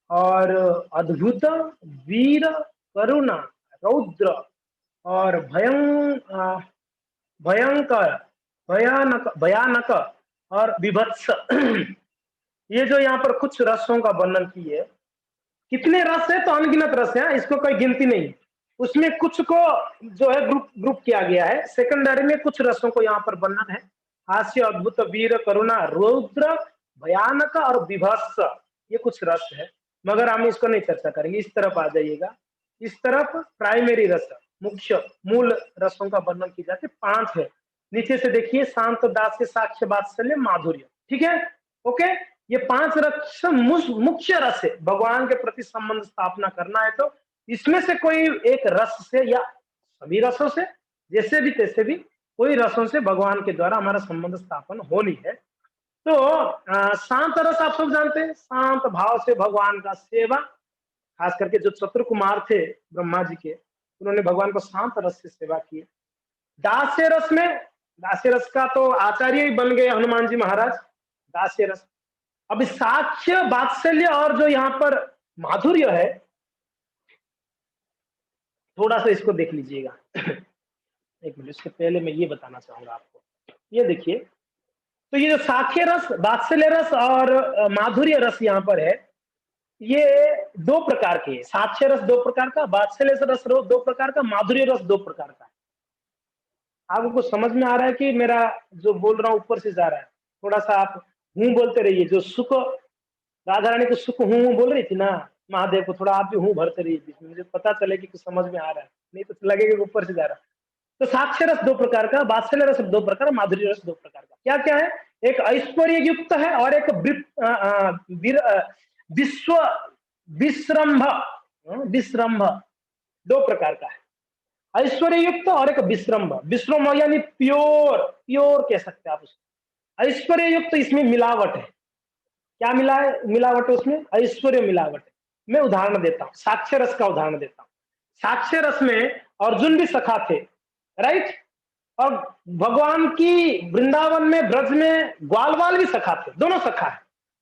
Speaker 1: और अद्भुत, वीर, करुणा, रौद्र और भयंकर, भयानक, भयानक और विभत्स ये जो यहाँ पर कुछ रसों का वर्णन किए। कितने रस है? तो अनगिनत रस है, इसको कोई गिनती नहीं। उसमें कुछ को जो है ग्रुप किया गया है। सेकेंडरी में कुछ रसों को यहाँ पर वर्णन है, हास्य, अद्भुत, वीर, करुणा, रौद्र, भयानक और विभत्स, ये कुछ रस है, मगर हम इसको नहीं चर्चा करेंगे। इस तरफ आ जाइएगा, इस तरफ प्राइमरी रस, मुख्य मूल रसों का वर्णन की जाती है, 5 है। नीचे से देखिए, शांत दास, साक्ष्य, वात्सल्य, माधुर्य। ठीक है, ओके, ये 5 रस मुख्य रस है। भगवान के प्रति संबंध स्थापना करना है तो इसमें से कोई एक रस से या सभी रसों से, जैसे भी तैसे भी कोई रसों से भगवान के द्वारा हमारा संबंध स्थापन होनी है। तो शांत रस आप सब जानते हैं, शांत भाव से भगवान का सेवा, खास करके जो चतुर कुमार थे ब्रह्मा जी के, उन्होंने भगवान को शांत रस से सेवा की। दास्य रस में, दास्य रस का तो आचार्य ही बन गए हनुमान जी महाराज। दास्य रस, अब साक्ष्य वात्सल्य और जो यहाँ पर माधुर्य है, थोड़ा सा इसको देख लीजिएगा। एक मिनट, इससे पहले मैं ये बताना चाहूंगा आपको, ये देखिए। तो ये जो साक्ष्य रस, वात्सल्य रस और माधुर्य रस यहाँ पर है, ये दो प्रकार के, साक्ष्य रस दो प्रकार का, वात्सल्य रस दो प्रकार का, माधुर्य रस दो प्रकार का। आपको कुछ समझ में आ रहा है कि मेरा जो बोल रहा हूँ ऊपर से जा रहा है? थोड़ा सा आप हूँ बोलते रहिए। जो सुख, राधा रानी को सुख हूँ बोल रही थी ना महादेव को, थोड़ा आप भी हूँ भरते रहिए बीच में, मुझे पता चले कि कुछ समझ में आ रहा है, नहीं तो लगेगा ऊपर से जा रहा है। तो साक्ष्य रस दो प्रकार का, वात्सल्य रस दो प्रकार, माधुर्य रस दो प्रकार का। क्या क्या है? एक ऐश्वर्य युक्त है और एक विश्व विश्रम्भ, विश्रम्भ, दो प्रकार का है। ऐश्वर्य युक्त और एक विश्रम्भ, विश्रम्भ यानी प्योर, प्योर कह सकते हैं आप उसको। ऐश्वर्य युक्त, इसमें मिलावट है। क्या मिला है? मिलावट है उसमें, ऐश्वर्य मिलावट है। मैं उदाहरण देता हूं, साक्ष्य रस का उदाहरण देता हूं। साक्ष्य रस में अर्जुन भी सखा थे, राइट? और भगवान की वृंदावन में, ब्रज में ग्वाल बाल भी सखा थे, दोनों सखा है।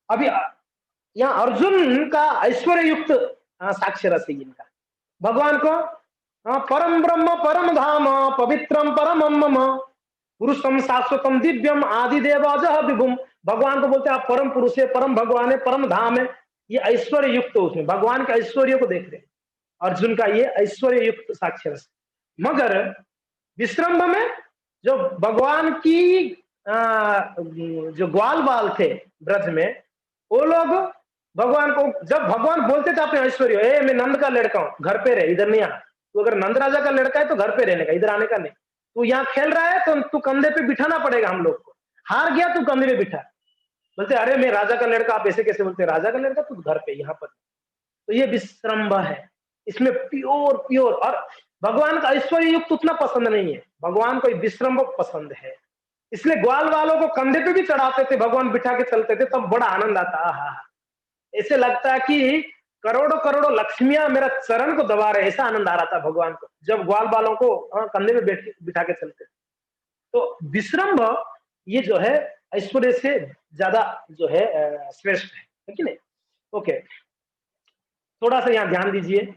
Speaker 1: अभी यहाँ अर्जुन का ऐश्वर्य युक्त साक्ष्य रस है इनका। भगवान को परम ब्रह्म परम धाम पवित्रम परम मम पुरुषम शाश्वतम दिव्यम आदि देवाजह विभुम। भगवान को बोलते हैं आप परम पुरुष है, परम भगवान है, परम धाम है। ये ऐश्वर्य युक्त, उसमें भगवान के ऐश्वर्य को देख रहे हैं। अर्जुन का ये ऐश्वर्य युक्त साक्ष्य रस। मगर विश्रम्भ में जो भगवान की जो ग्वाल बाल थे ब्रज में, वो लोग भगवान को, जब भगवान बोलते थे अपने ऐश्वर्य, ए मैं नंद का लड़का हूं, घर पे रहे, इधर नहीं आ। तो अगर नंद राजा का लड़का है तो घर पे रहने का, इधर आने का नहीं। तू यहाँ खेल रहा है तो तू कंधे पे बिठाना पड़ेगा हम लोग को, हार गया तू कंधे पे बिठा। बोलते अरे मैं राजा का लड़का, आप ऐसे कैसे बोलते? राजा का लड़का तू घर पे, यहाँ पर। तो ये विश्रम्भ है, इसमें प्योर प्योर। और भगवान का ऐश्वर्य युक्त उतना पसंद नहीं है, भगवान को विश्रम्भ पसंद है। इसलिए ग्वाल वालों को कंधे पे भी चढ़ाते थे, भगवान बिठा के चलते थे, तब बड़ा आनंद आता। हा, ऐसे लगता है कि करोड़ों करोड़ों लक्ष्मियां मेरा चरण को दबा रहे, ऐसा आनंद आ रहा था भगवान को जब ग्वाल बालों को कंधे में बिठा के चलते। तो विश्रम्भ ये जो है ऐश्वर्य से ज्यादा जो है श्रेष्ठ है कि नहीं? ओके, थोड़ा सा यहाँ ध्यान दीजिए।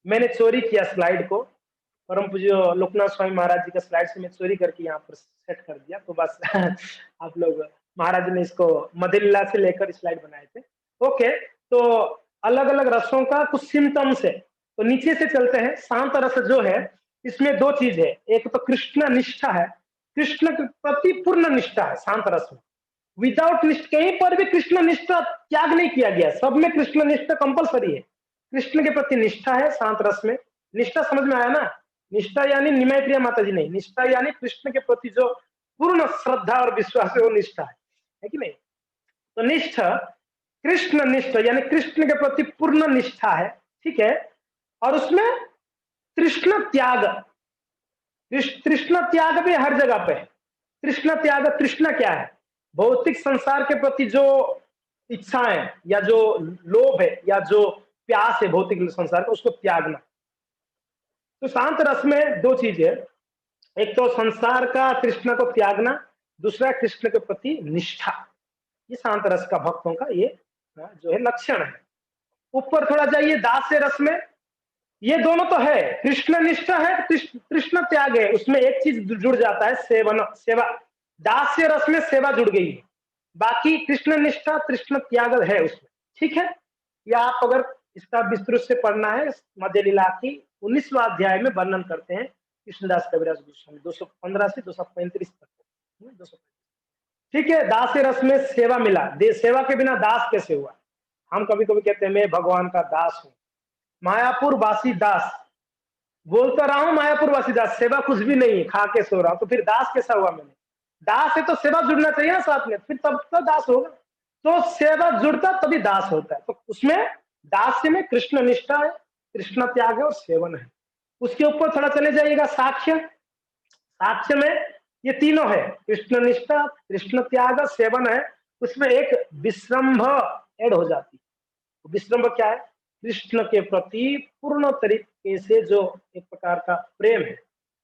Speaker 1: मैंने चोरी किया स्लाइड को, परम पूज्य लोकनाथ स्वामी महाराज जी का स्लाइड से मैं चोरी करके यहाँ पर सेट कर दिया, तो बस आप लोग, महाराज ने इसको मध्य लीला से लेकर स्लाइड बनाए थे। ओके, तो अलग अलग रसों का कुछ सिम्टम्स है, तो नीचे से चलते हैं। शांत रस जो है, इसमें दो चीज है, एक तो कृष्ण निष्ठा है, कृष्ण के प्रति पूर्ण निष्ठा है शांत रस में। विदाउट निष्ठा, कहीं पर भी कृष्ण निष्ठा त्याग नहीं किया गया, सब में कृष्ण निष्ठा कंपलसरी है। कृष्ण के प्रति निष्ठा है शांत रस में। निष्ठा समझ में आया ना? निष्ठा यानी निमय प्रिया माता जी नहीं, निष्ठा यानी कृष्ण के प्रति जो पूर्ण श्रद्धा और विश्वास है, वो निष्ठा है कि नहीं? तो निष्ठा, कृष्ण निष्ठा यानी कृष्ण के प्रति पूर्ण निष्ठा है, ठीक है। और उसमें कृष्ण त्याग, तृष्णा त्याग भी हर जगह पे है। तृष्णा त्याग, तृष्णा क्या है? भौतिक संसार के प्रति जो इच्छाएं या जो लोभ है या जो प्यास है भौतिक संसार का, उसको त्यागना। तो शांत रस में दो चीज है, एक तो संसार का तृष्णा को त्यागना, दूसरा कृष्ण के प्रति निष्ठा। ये शांत रस का भक्तों का ये जो है लक्षण है। ऊपर थोड़ा जाइए, दास्य रस में ये दोनों तो है, कृष्ण निष्ठा है, कृष्ण त्याग है, उसमें एक चीज जुड़ जाता है, सेवन, सेवा। दास्य रस में सेवा जुड़ गई है, बाकी कृष्ण निष्ठा कृष्ण त्याग है उसमें, ठीक है। या आप अगर इसका विस्तृत से पढ़ना है, मध्य लीला की 19वां अध्याय में वर्णन करते हैं कृष्णदास कविराज गोस्वामी, 215 से 235 तक। 235, ठीक है। दास्य रस में सेवा मिला, सेवा के बिना दास कैसे हुआ? हम कभी कभी कहते हैं मैं भगवान का दास हूं, मायापुर वासी दास, बोलता रहा हूं मायापुर वासी दास, सेवा कुछ भी नहीं है, खा के सो रहा हूं, तो फिर दास कैसा हुआ मैंने? दास है तो सेवा जुड़ना चाहिए ना साथ में, फिर तब तो दास होगा। तो सेवा जुड़ता तभी दास होता है। तो उसमें दास्य में कृष्ण निष्ठा है, कृष्ण त्याग है और सेवन है। उसके ऊपर थोड़ा चले जाइएगा, साक्ष्य। साक्ष्य में ये तीनों है, कृष्ण निष्ठा, कृष्ण त्याग, सेवन है। उसमें एक विश्रम्भ ऐड हो जाती है। विश्रम्भ क्या है? कृष्ण के प्रति पूर्ण तरीके से जो एक प्रकार का प्रेम है,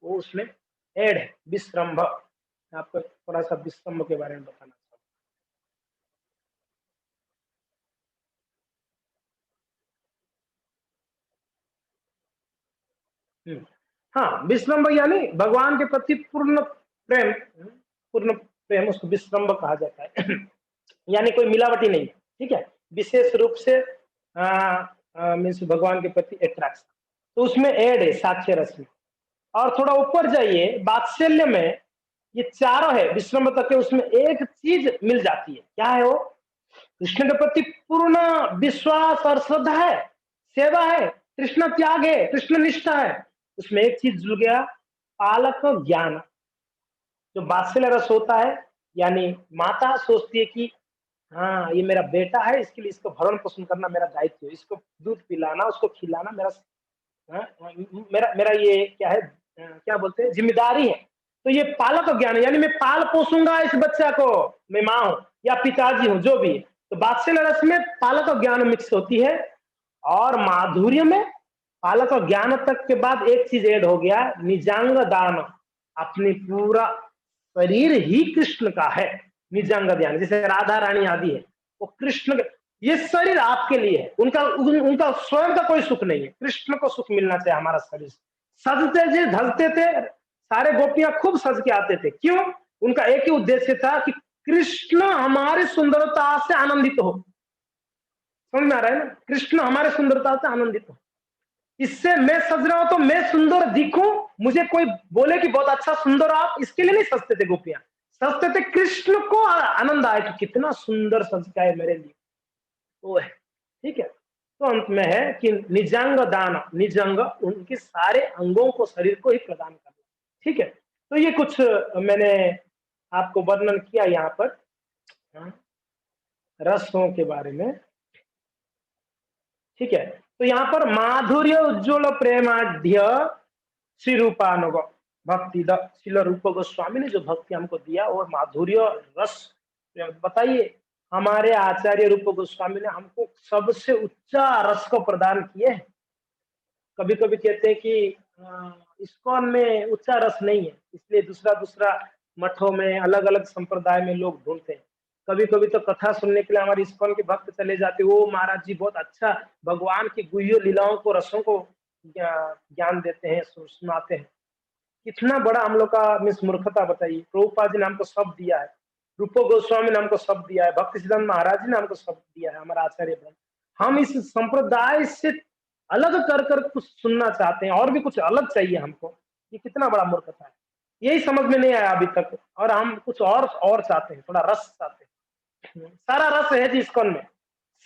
Speaker 1: वो उसमें ऐड है, विश्रम्भ। मैं आपको थोड़ा सा विश्रम्भ के बारे में बताना चाहूँ। हाँ, विश्रम्भ यानी भगवान के प्रति पूर्ण प्रेम। पूर्ण प्रेम उसको विश्रम्भ कहा जाता है। यानी कोई मिलावटी नहीं, ठीक है, विशेष रूप से मीन्स भगवान के प्रति अट्रैक्शन। तो उसमें ऐड है साक्ष्य रस में। और थोड़ा ऊपर जाइए, वात्सल्य में ये चारों है विश्रम्भ तक के, उसमें एक चीज मिल जाती है। क्या है वो? कृष्ण के प्रति पूर्ण विश्वास और श्रद्धा है, सेवा है, कृष्ण त्याग है, कृष्ण निष्ठा है। उसमें एक चीज जुड़ गया, पालक ज्ञान। जो वात्सल्य रस होता है, यानी माता सोचती है कि हाँ ये मेरा बेटा है, इसके लिए इसको भरण पोषण करना मेरा दायित्व है, इसको दूध पिलाना, उसको खिलाना मेरा, हाँ, मेरा मेरा ये क्या है, क्या बोलते हैं, जिम्मेदारी है। तो ये पालक ज्ञान है, यानी मैं पाल पोसूंगा इस बच्चा को, मैं माँ हूं या पिताजी हूं, जो भी है। तो वात्सल्य रस में पालक ज्ञान मिक्स होती है। और माधुर्य में पालक ज्ञान तक के बाद एक चीज ऐड हो गया, निजांग दान। अपनी पूरा शरीर ही कृष्ण का है, निजांग ध्यान। जैसे राधा रानी आदि है, वो कृष्ण ये शरीर आपके लिए है। उनका स्वयं का कोई सुख नहीं है, कृष्ण को सुख मिलना चाहिए हमारा शरीर। सजते थे, धजते थे, सारे गोपियां खूब सज के आते थे। क्यों? उनका एक ही उद्देश्य था कि कृष्ण हमारी सुंदरता से आनंदित हो। समझ में आ रहा है ना? कृष्ण हमारे सुंदरता से आनंदित हो। इससे मैं सज रहा हूं तो मैं सुंदर दिखूं, मुझे कोई बोले कि बहुत अच्छा सुंदर आप, इसके लिए नहीं सजते थे गोपियां। सजते थे कृष्ण को आनंद आए कि कितना सुंदर सज का है मेरे लिए, वो है। ठीक है। तो अंत में है कि निजंग दान, निजंग उनके सारे अंगों को, शरीर को ही प्रदान करना। ठीक है। तो ये कुछ मैंने आपको वर्णन किया यहाँ पर, हाँ, रसों के बारे में। ठीक है। तो यहाँ पर माधुर्य उज्ज्वल प्रेमाढ़ श्री रूपानुग भक्ति द शिल रूप गोस्वामी ने जो भक्ति हमको दिया, और माधुर्य रस। बताइए, हमारे आचार्य रूप गोस्वामी ने हमको सबसे उच्चा रस को प्रदान किए। कभी कभी कहते हैं कि इस्कॉन में उच्चा रस नहीं है, इसलिए दूसरा दूसरा मठों में, अलग अलग संप्रदाय में लोग ढूंढते हैं। कभी कभी तो कथा सुनने के लिए हमारे इस्कॉन के भक्त चले जाते, वो महाराज जी बहुत अच्छा भगवान की गुह्य लीलाओं को, रसों को ज्ञान देते हैं, सुनाते हैं। कितना बड़ा हम लोग का मिस मूर्खता बताइए। प्रभुपाद जी ने हमको सब दिया है, रूप गोस्वामी ने हमको सब दिया है, भक्ति सिद्धांत महाराज जी ने हमको सब दिया है, हमारा आचार्य ब्रह्म। हम इस संप्रदाय से अलग कर कर कुछ सुनना चाहते हैं, और भी कुछ अलग चाहिए हमको। ये कितना बड़ा मूर्खता है, यही समझ में नहीं आया अभी तक। और हम कुछ और चाहते हैं, थोड़ा रस चाहते हैं। सारा रस है जी इस्कॉन में,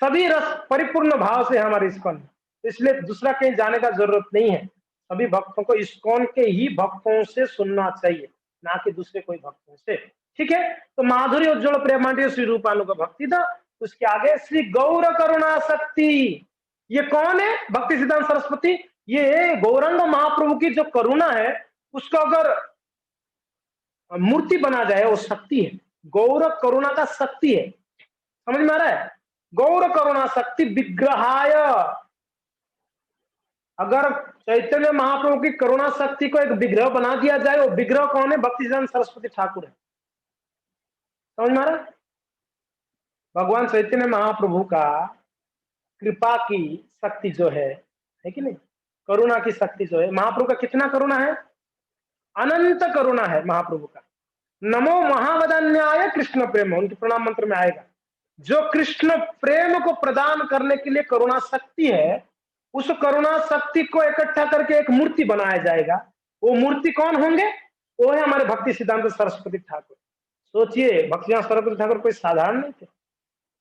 Speaker 1: सभी रस परिपूर्ण भाव से है हमारे इस्कॉन में। तो इसलिए दूसरा कहीं जाने का जरूरत नहीं है। सभी भक्तों को इस्कॉन के ही भक्तों से सुनना चाहिए, ना कि दूसरे कोई भक्तों से। ठीक है। तो माधुर्य उज्ज्वल प्रेमांड श्री रूपानु का भक्ति था। उसके आगे श्री गौर करुणा शक्ति। ये कौन है? भक्ति सिद्धांत सरस्वती। ये गौरंग महाप्रभु की जो करुणा है, उसको अगर मूर्ति बना जाए, वो शक्ति है। गौर करुणा का शक्ति है। समझ में आ रहा है? गौर करुणा शक्ति विग्रहाय। अगर चैतन्य महाप्रभु की करुणा शक्ति को एक विग्रह बना दिया जाए, वो विग्रह कौन है? भक्ति सिद्धांत सरस्वती ठाकुर है। समझ में आ रहा है? भगवान चैतन्य महाप्रभु का कृपा की शक्ति जो है कि नहीं, करुणा की शक्ति जो है, महाप्रभु का कितना करुणा है, अनंत करुणा है महाप्रभु का। नमो महावदन्याय कृष्ण प्रेम, उनके प्रणाम मंत्र में आएगा। जो कृष्ण प्रेम को प्रदान करने के लिए करुणा शक्ति है, उस करुणा शक्ति को इकट्ठा करके एक मूर्ति बनाया जाएगा। वो मूर्ति कौन होंगे? वो है हमारे भक्ति सिद्धांत सरस्वती ठाकुर। सोचिए, भक्ति सिद्धांत सरस्वती ठाकुर कोई साधारण नहीं थे।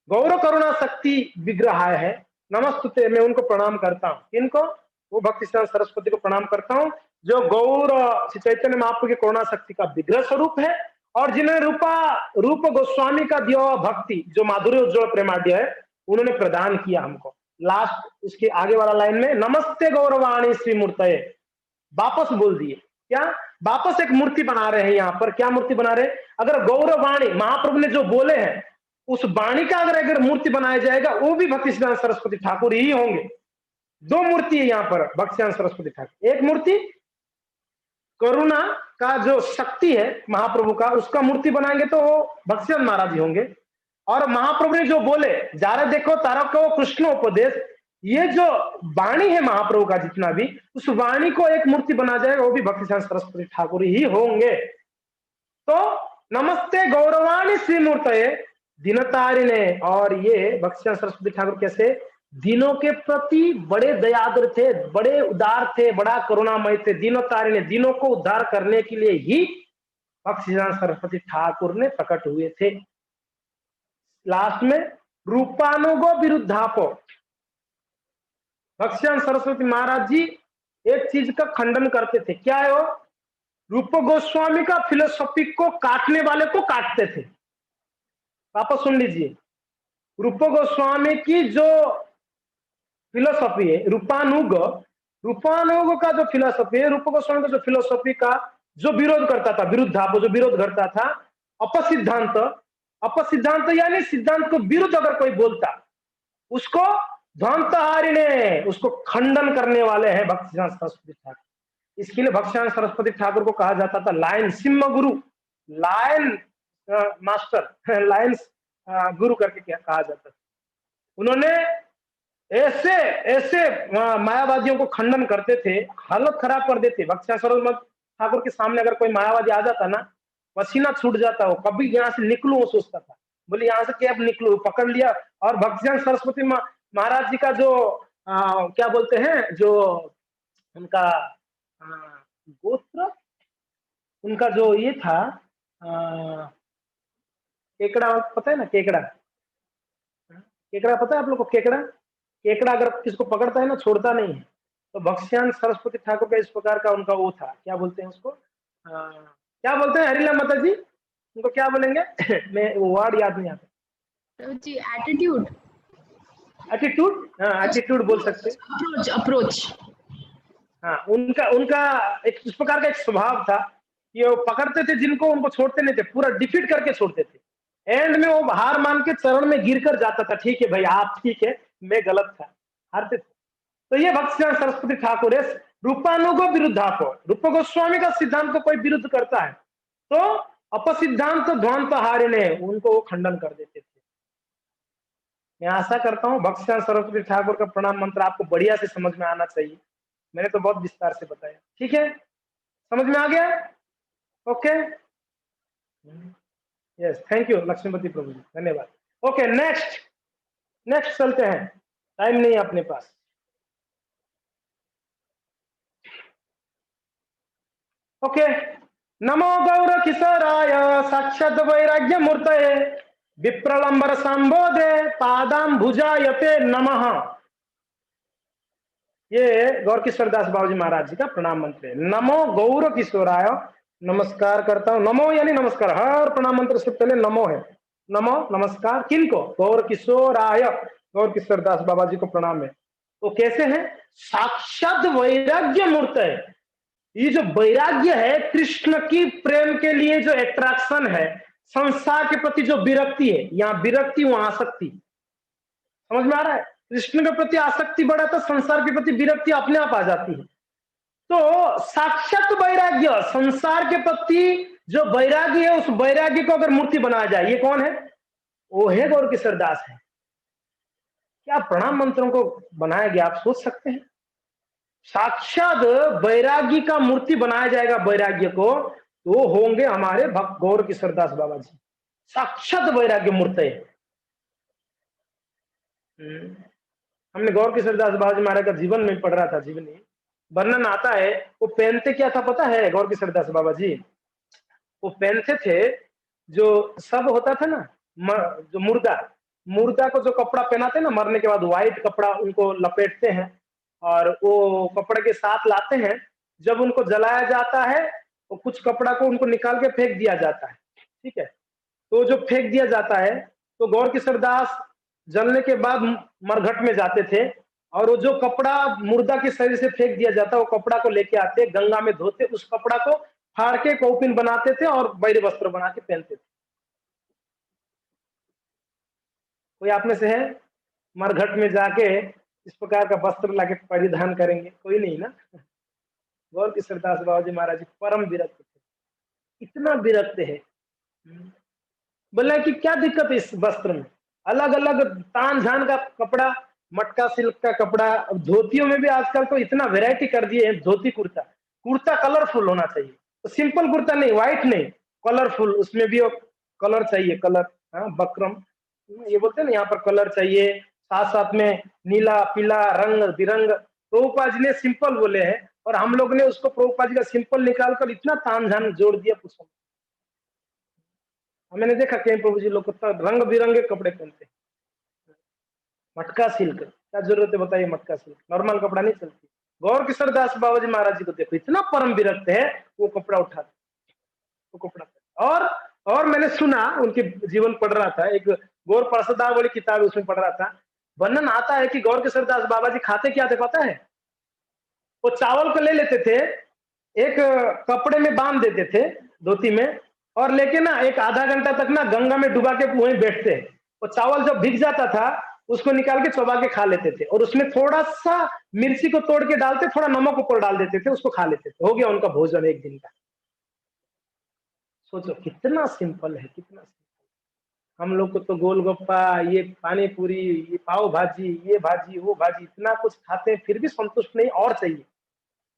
Speaker 1: गौरव करुणा शक्ति विग्रह है, नमस्तुते, मैं उनको प्रणाम करता हूँ। किनको? वो भक्ति सिद्धांत सरस्वती को प्रणाम करता हूँ, जो गौर श्री चैतन्य महाप्रभु की करुणा शक्ति का विग्रह स्वरूप है, और जिन्हें रूप गोस्वामी का दिया हुआ भक्ति जो माधुर्य उज्ज्वल प्रेमाढ्य है उन्होंने प्रदान किया हमको। लास्ट उसके आगे वाला लाइन में नमस्ते गौरवाणी श्री मूर्तये, वापस बोल दिए क्या, वापस एक मूर्ति बना रहे हैं यहाँ पर। क्या मूर्ति बना रहे हैं? अगर गौरवाणी महाप्रभु ने जो बोले हैं उस वाणी का अगर मूर्ति बनाया जाएगा वो भी भक्तिसिद्धांत सरस्वती ठाकुर ही होंगे। दो मूर्ति है यहाँ पर भक्तिसिद्धांत सरस्वती ठाकुर। एक मूर्ति करुणा का जो शक्ति है महाप्रभु का उसका मूर्ति बनाएंगे तो वो भक्तिसिद्धांत महाराज जी होंगे। और महाप्रभु ने जो बोले जा रहे देखो तारा को कृष्ण उपदेश, ये जो वाणी है महाप्रभु का जितना भी, उस वाणी को एक मूर्ति बना जाएगा वो भी भक्तिसिद्धांत सरस्वती ठाकुर ही होंगे। तो नमस्ते गौरवाणी श्री मूर्तये दीनतारिणे, और ये भक्तिसिद्धांत सरस्वती ठाकुर कैसे दिनों के प्रति बड़े दयाद्र थे, बड़े उदार थे, बड़ा करुणामय थे। दीनतारिणे, दिनों को उद्धार करने के लिए ही भक्तिसिद्धांत सरस्वती ठाकुर ने प्रकट हुए थे। लास्ट में रूपानुगो विरुद्धापो, भक्तिसिद्धांत सरस्वती महाराज जी एक चीज का खंडन करते थे। क्या है वो? रूप गोस्वामी का फिलोसॉफी को काटने वाले को काटते थे। वापस सुन लीजिए, रूप गोस्वामी की जो फिलोसॉफी है रूपानुग का जो फिलोसॉफी है, रूप गोस्वामी का जो फिलोसॉफी का जो विरोध करता था, विरुद्धापो जो विरोध करता था, अपसिद्धांत यानी सिद्धांत को विरुद्ध अगर कोई बोलता उसको ध्वंतहारिणे, उसको खंडन करने वाले हैं भक्तिसिद्धांत सरस्वती ठाकुर। इसके लिए भक्तिसिद्धांत सरस्वती ठाकुर को कहा जाता था लायन सिंह गुरु, लायन मास्टर, लायन गुरु करके क्या कहा जाता था। उन्होंने ऐसे ऐसे मायावादियों को खंडन करते थे, हालत खराब कर देते। भक्तिसिद्धांत सरस्वती ठाकुर के सामने अगर कोई मायावादी आ जाता ना, पसीना छूट जाता, हो कभी यहाँ से निकलूं वो सोचता था, बोले यहाँ से क्या निकलूं, पकड़ लिया। और भक्तिसिद्धांत सरस्वती महाराज जी का जो क्या बोलते हैं, जो उनका गोत्र, उनका जो ये था केकड़ा, पता है ना केकड़ा? केकड़ा पता है आप लोग को? केकड़ा, केकड़ा अगर किसको पकड़ता है ना छोड़ता नहीं है। तो भक्तिसिद्धांत सरस्वती ठाकुर का इस प्रकार का उनका वो था, क्या बोलते हैं उसको, क्या बोलते हैं हरिलाल माता जी, उनको क्या बोलेंगे? मैं वो वर्ड याद नहीं आता
Speaker 2: जी। एटीट्यूड,
Speaker 1: एटीट्यूड, हाँ एटीट्यूड बोल सकते हैं,
Speaker 2: अप्रोच।
Speaker 1: हाँ, उनका एक इस प्रकार का एक स्वभाव था कि वो पकड़ते थे जिनको, उनको छोड़ते नहीं थे, पूरा डिफीट करके छोड़ते थे। एंड में वो हार मान के चरण में गिर कर जाता था, ठीक है भाई आप ठीक है, मैं गलत था, हारते थे। तो ये भक्तिसिद्धांत सरस्वती ठाकुर है। रूपानुगो विरुद्धापो, रूप गोस्वामी का सिद्धांत को कोई विरुद्ध करता है तो अपसिद्धांत ध्वंत हारिणे, उनको वो खंडन कर देते थे। मैं आशा करता हूँ भक्तिसिद्धांत सरस्वती ठाकुर का प्रणाम मंत्र आपको बढ़िया से समझ में आना चाहिए। मैंने तो बहुत विस्तार से बताया, ठीक है, समझ में आ गया? Okay, yes, thank you Laxmipati Prabhu ji, धन्यवाद। ओके, नेक्स्ट चलते हैं, टाइम नहीं है अपने पास। ओके, नमो गौर किशोराय साक्षात वैराग्य मूर्तये विप्रलंबर संबोधे पादाम भुजायते नमः। ये गौर किशोरदास बाबू जी महाराज जी का प्रणाम मंत्र है। नमो गौर किशोराय, नमस्कार करता हूं। नमो यानी नमस्कार, हर प्रणाम मंत्र से पहले नमो है। नमो नमस्कार किनको? गौर किशोराय, गौर किशोरदास बाबा जी को प्रणाम है। तो कैसे है? साक्षात वैराग्य मूर्त है। ये जो वैराग्य है, कृष्ण की प्रेम के लिए जो एट्रैक्शन है, संसार के प्रति जो विरक्ति है, यहाँ विरक्ति वहां आसक्ति, समझ में आ रहा है? कृष्ण के प्रति आसक्ति बढ़ा तो संसार के प्रति विरक्ति अपने आप आ जाती है। तो साक्षात वैराग्य, संसार के प्रति जो वैराग्य है, उस वैराग्य को अगर मूर्ति बनाया जाए, ये कौन है? वो है गौर किशोरदास है। क्या प्रणाम मंत्रों को बनाया गया, आप सोच सकते हैं। साक्षात वैराग्य का मूर्ति बनाया जाएगा, वैराग्य को, वो होंगे हमारे भक्त गौर किशोरदास बाबा जी, साक्षात वैराग्य मूर्ति। हमने गौर किशोरदास बाबा जी महाराज का जीवन में पढ़ रहा था, जीवनी वर्णन आता है। वो पहनते क्या था पता है गौर किशोरदास बाबा जी? वो पहनते थे जो सब होता था ना, जो मुर्दा को जो कपड़ा पहनाते हैं ना, मरने के बाद व्हाइट कपड़ा उनको लपेटते हैं और वो कपड़े के साथ लाते हैं। जब उनको जलाया जाता है तो कुछ कपड़ा को उनको निकाल के फेंक दिया जाता है। ठीक है। तो जो फेंक दिया जाता है, तो गौर किशोर दास जलने के बाद मरघट में जाते थे, और वो जो कपड़ा मुर्दा के शरीर से फेंक दिया जाता, वो कपड़ा को लेके आते, गंगा में धोते, उस कपड़ा को फाड़ के कौपिन बनाते थे और बैर वस्त्र बना के पहनते थे। कोई आप में से है मरघट में जाके इस प्रकार का वस्त्र लाके परिधान करेंगे? कोई नहीं ना। गौर किशोर दास बाबा जी महाराज जी परम विरक्त थे, इतना विरक्त है। बोला कि क्या दिक्कत है इस वस्त्र में, अलग अलग तान झान का कपड़ा, मटका सिल्क का कपड़ा, अब धोतियों में भी आजकल तो इतना वैरायटी कर दिए हैं। धोती कुर्ता, कुर्ता कलरफुल होना चाहिए, तो सिंपल कुर्ता नहीं, व्हाइट नहीं, कलरफुल, उसमें भी कलर चाहिए, कलर, हाँ बक्रम, ये बोलते हैं ना, यहाँ पर कलर चाहिए, साथ साथ में नीला पीला रंग बिरंग। प्रभुपाद जी ने सिंपल बोले हैं, और हम लोग ने उसको प्रभुपाद जी का सिंपल निकाल कर इतना तान झान जोड़ दिया, पूछो। मैंने देखा कहीं प्रभु जी लोग तो रंग बिरंगे कपड़े पहनते हैं। मटका सिल्क क्या जरूरत है बताइए, मटका सिल्क नॉर्मल कपड़ा नहीं चलती। गौर किशोर दास बाबा जी महाराज जी को देखो, इतना परम विरक्त है, वो कपड़ा उठाते, वो कपड़ा। और मैंने सुना, उनके जीवन पढ़ रहा था, एक गौर परसदार वाली किताब है, उसमें पढ़ रहा था, वर्णन आता है कि गौर किशोर दास बाबा जी खाते क्या थे पता है? वो चावल को ले लेते थे, एक कपड़े में बांध देते थे, धोती में, और लेके ना एक आधा घंटा तक ना गंगा में डुबा के वहीं बैठते। और चावल जब भीग जाता था, उसको निकाल के चबा के खा लेते थे, और उसमें थोड़ा सा मिर्ची को तोड़ के डालते, थोड़ा नमक ऊपर डाल देते थे, उसको खा लेते थे। हो गया उनका भोजन एक दिन का। सोचो कितना सिंपल है, कितना सिंपल। हम लोग को तो गोलगप्पा, ये पानी पूरी, ये पाव भाजी, ये भाजी वो भाजी, इतना कुछ खाते हैं फिर भी संतुष्ट नहीं, और चाहिए,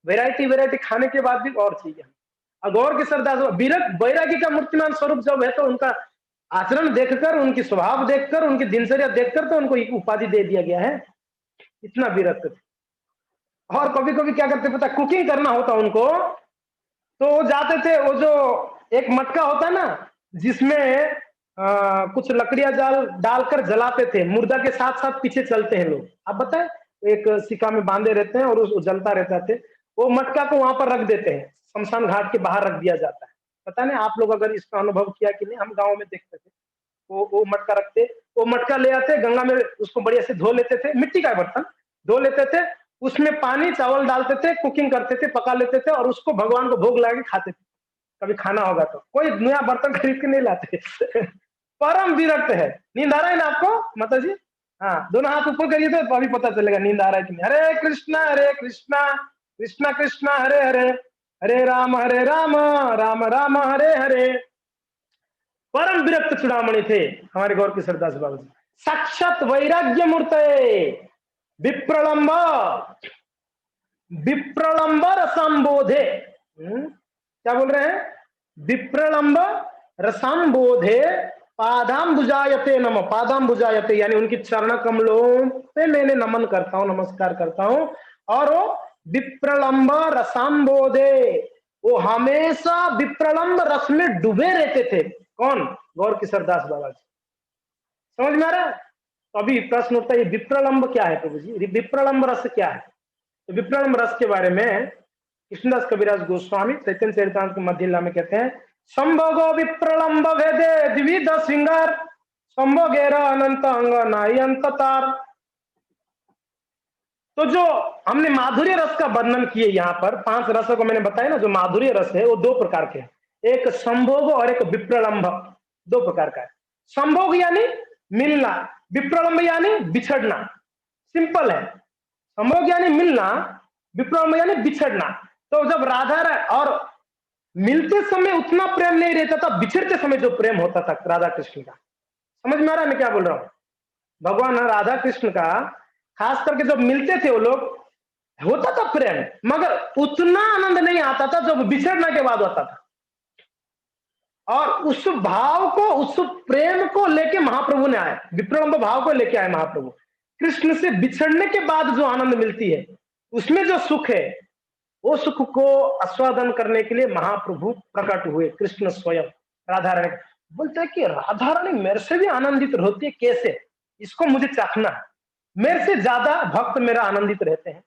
Speaker 1: वैरायटी वैरायटी खाने के बाद भी और चाहिए। अगौर के सरदास बैरागी का मूर्तिमान स्वरूप जब है, तो उनका आचरण देखकर, उनकी स्वभाव देखकर, उनकी दिनचर्या देखकर तो उनको एक उपाधि दे दिया गया है, इतना विरक्त थे। और कभी कभी क्या करते पता, कुकिंग करना होता उनको, तो वो जाते थे, वो जो एक मटका होता है ना, जिसमें कुछ लकड़ियां डालकर जलाते थे, मुर्दा के साथ साथ पीछे चलते हैं लोग, आप बताएं, एक सिक्का में बांधे रहते हैं और उस जलता रहता थे, वो मटका को वहां पर रख देते हैं, शमशान घाट के बाहर रख दिया जाता है। पता नहीं आप लोग अगर इसका अनुभव किया कि नहीं, हम गाँव में देखते थे, वो मटका रखते, वो मटका ले आते गंगा में, उसको बढ़िया से धो लेते थे, मिट्टी का बर्तन धो लेते थे, उसमें पानी चावल डालते थे, कुकिंग करते थे, पका लेते थे, और उसको भगवान को भोग लगा के खाते थे। कभी खाना होगा तो कोई नया बर्तन खरीद के नहीं लाते। परम विरक्त है। नींद आ रहा है ना आपको माता जी? हाँ, दोनों हाथ ऊपर करिए तो अभी पता चलेगा नींद आ रहा है कि नहीं। हरे कृष्णा कृष्णा कृष्णा हरे हरे, हरे राम राम राम हरे हरे। परम विरक्त चूड़ामणि थे हमारे गौर किशोर दास बाबा जी, साक्षात वैराग्य मूर्त, विप्रलंब विप्रलंब रसंबोधे। क्या बोल रहे हैं? विप्रलंब रसंबोधे पादाम्बुजायते नमः, पादाम्बुजायते यानी उनकी चरण कमलों पे मैंने नमन करता हूं, नमस्कार करता हूं। और वो विप्रलंब रसंबोधे, वो हमेशा विप्रलंब रस में डूबे रहते थे। कौन? गौर किशोर दास बाबा जी। समझ में आ रहा है? तो अभी प्रश्न उठता है, विप्रलंब क्या है प्रभु जी, विप्रलंब रस क्या है? तो विप्रलंब रस के बारे में कृष्णदास कविराज गोस्वामी चैतन्य चरितामृत के मध्य लीला में कहते हैं, संभोगो विप्रलंब भेदे द्विविध श्रृंगार, संभोगेर अनंत अंग नाई अंततार। तो जो हमने माधुर्य रस का वर्णन किए, यहाँ पर 5 रसों को मैंने बताया ना, जो माधुर्य रस है वो 2 प्रकार के हैं, एक संभोग और एक विप्रलंब, 2 प्रकार का है। संभोग यानी मिलना, विप्रलंब यानी बिछड़ना, सिंपल है। संभोग यानी मिलना, विप्रलंब यानी बिछड़ना। तो जब राधा और मिलते समय उतना प्रेम नहीं रहता था, बिछड़ते समय जो प्रेम होता था राधा कृष्ण का, समझ में आ रहा है मैं क्या बोल रहा हूं? भगवान राधा कृष्ण का खास करके जब मिलते थे वो लोग, होता था प्रेम, मगर उतना आनंद नहीं आता था जब बिछड़ने के बाद होता था। और उस भाव को, उस प्रेम को लेके महाप्रभु ने आए, विप्रलंब भाव को लेके आए महाप्रभु। कृष्ण से बिछड़ने के बाद जो आनंद मिलती है, उसमें जो सुख है, वो सुख को आस्वादन करने के लिए महाप्रभु प्रकट हुए, कृष्ण स्वयं राधा रानी। बोलते हैं कि राधा रानी मेरे से भी आनंदित होती है, कैसे? इसको मुझे चाखना है। मेरे से ज्यादा भक्त मेरा आनंदित रहते हैं,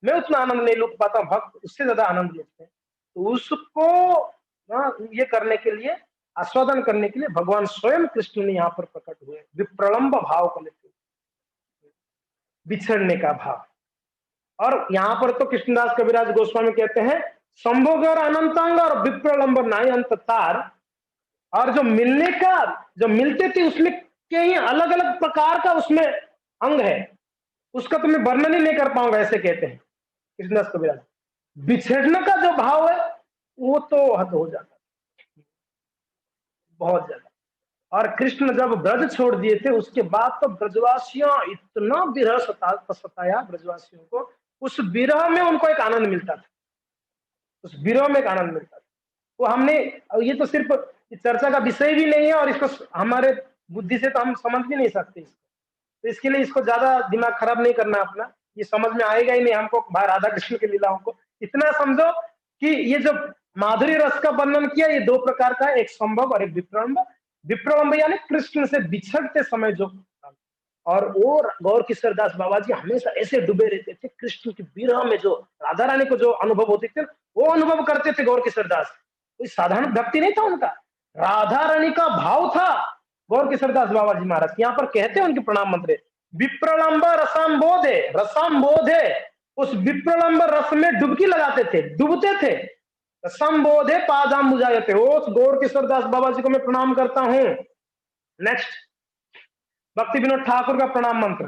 Speaker 1: मैं उतना आनंद नहीं लूट पाता, भक्त उससे ज्यादा आनंद लेते हैं। तो उसको ये करने के लिए आस्वादन करने के लिए भगवान स्वयं कृष्ण ने यहाँ पर प्रकट हुए, विप्रलंब भाव को लेकर, बिछड़ने का भाव। और यहाँ पर तो कृष्णदास कविराज गोस्वामी कहते हैं संभोग और अनंतांग और विप्रलंब नाय अंत तार। और जो मिलने का, जो मिलते थे उसमें कई अलग अलग प्रकार का उसमें अंग है, उसका तो मैं वर्णन ही नहीं कर पाऊंगा, ऐसे कहते हैं कृष्णदास कविराज। बिछड़ने का जो भाव है वो तो हद हो जाता है, बहुत ज्यादा। और कृष्ण जब ब्रज छोड़ दिए थे उसके बाद तो ब्रजवासियों इतना विरह सताया ब्रजवासियों को, उस विरह में उनको एक आनंद मिलता था, उस विरह में एक आनंद मिलता था। वो हमने, ये तो सिर्फ चर्चा का विषय भी नहीं है और इसको हमारे बुद्धि से तो हम समझ भी नहीं सकते इसको, तो इसके लिए इसको ज्यादा दिमाग खराब नहीं करना अपना, ये समझ में आएगा ही नहीं हमको भाई राधा कृष्ण की लीलाओं को। इतना समझो कि ये जो माधुरी रस का वर्णन किया ये दो प्रकार का, एक संभव और एक विप्रलंब। विप्रलंब यानी कृष्ण से बिछड़ते समय जो, और वो गौर किशोर दास बाबा जी हमेशा ऐसे डूबे रहते थे कृष्ण की विरह में, जो राधा रानी को जो अनुभव होते थे वो अनुभव करते थे गौर किशोर दास। कोई साधारण भक्ति नहीं था उनका, राधा रानी का भाव था गौर किशोर दास बाबा जी महाराज। यहाँ पर कहते हैं उनके प्रणाम मंत्र, विप्रलंब रसाम्बोधे, रसाम्बोधे, उस विप्रलंब रस में डुबकी लगाते थे, डूबते थे। रसाम्बोधे पादाम बुझाते, उस गौर किशोर दास बाबा जी को मैं प्रणाम करता हूं। नेक्स्ट, भक्ति विनोद ठाकुर का प्रणाम मंत्र,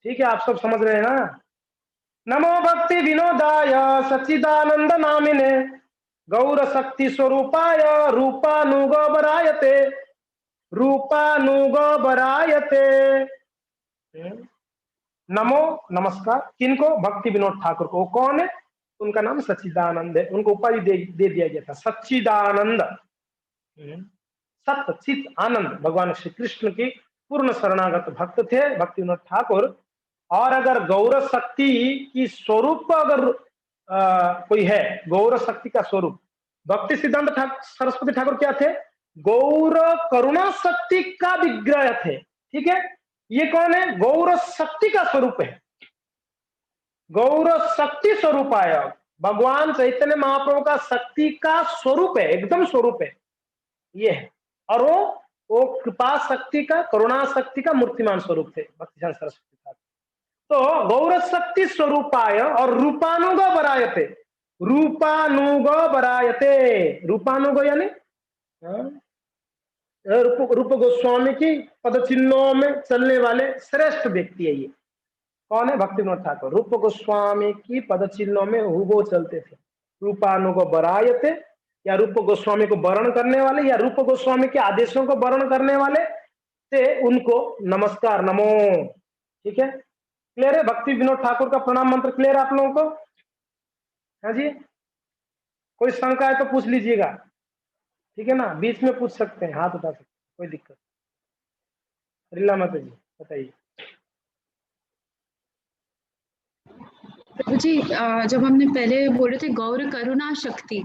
Speaker 1: ठीक है, आप सब समझ रहे हैं ना। नमो भक्ति विनोदाय सच्चिदानंद नामिने गौर शक्ति स्वरूपाय रूपानुगोबरायते, रूपानुगोबरायते। नमो, नमस्कार, किनको? भक्ति विनोद ठाकुर को। वो कौन है? उनका नाम सच्चिदानंद है, उनको उपाधि दे दिया गया था सच्चिदानंद। सत्य चित आनंद भगवान श्री कृष्ण की पूर्ण शरणागत भक्त थे भक्ति विनोद ठाकुर। और अगर गौर शक्ति की स्वरूप अगर कोई है, गौर शक्ति का स्वरूप, भक्ति सिद्धांत सरस्वती ठाकुर क्या थे? गौर करुणा शक्ति का विग्रह थे, ठीक है। ये कौन है? गौर शक्ति का स्वरूप है, गौर शक्ति स्वरूप आया, भगवान चैतन्य महाप्रभु का शक्ति का स्वरूप है, एकदम स्वरूप है ये है। और वो कृपा शक्ति का, करुणा शक्ति का मूर्तिमान स्वरूप थे भक्ति सरस्वती ठाकुर। तो गौर शक्ति स्वरूपाय और रूपानुग बरायते, रूपानुग बरायते, रूपानुग यानी रूप गोस्वामी की पद चिन्हों में चलने वाले श्रेष्ठ व्यक्ति है ये। कौन है? भक्ति विनोद ठाकुर। रूप गोस्वामी की पद चिन्हों में वो चलते थे। रूपानुग बरायते, या रूप गोस्वामी को वर्ण करने वाले, या रूप गोस्वामी के आदेशों को वर्ण करने वाले थे, उनको नमस्कार, नमो, ठीक है। क्लियर है? भक्ति विनोद ठाकुर का प्रणाम मंत्र क्लियर आप लोगों को? हाँ जी, कोई शंका है तो पूछ लीजिएगा, ठीक है ना, बीच में पूछ सकते हैं, हाथ उठा सकते हैं, कोई दिक्कत। रिला माता जी बताइए।
Speaker 2: प्रभु जी, जब हमने पहले बोले थे गौर करुणा शक्ति,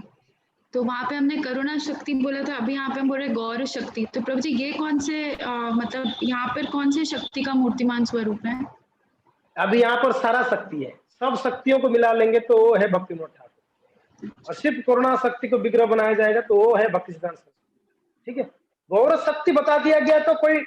Speaker 2: तो वहां पे हमने करुणा शक्ति बोला था, अभी यहाँ पे हम बोल रहे गौर शक्ति। तो प्रभु जी ये कौन से मतलब यहाँ पर कौन से शक्ति का मूर्तिमान स्वरूप है?
Speaker 1: अभी यहाँ पर सारा शक्ति है, सब शक्तियों को मिला लेंगे तो वो है भक्ति विनोद ठाकुर, और सिर्फ करुणा शक्ति को विग्रह बनाया जाएगा तो वो है भक्ति सिद्धांत सरस्वती, ठीक है। गौर शक्ति बता दिया गया तो कोई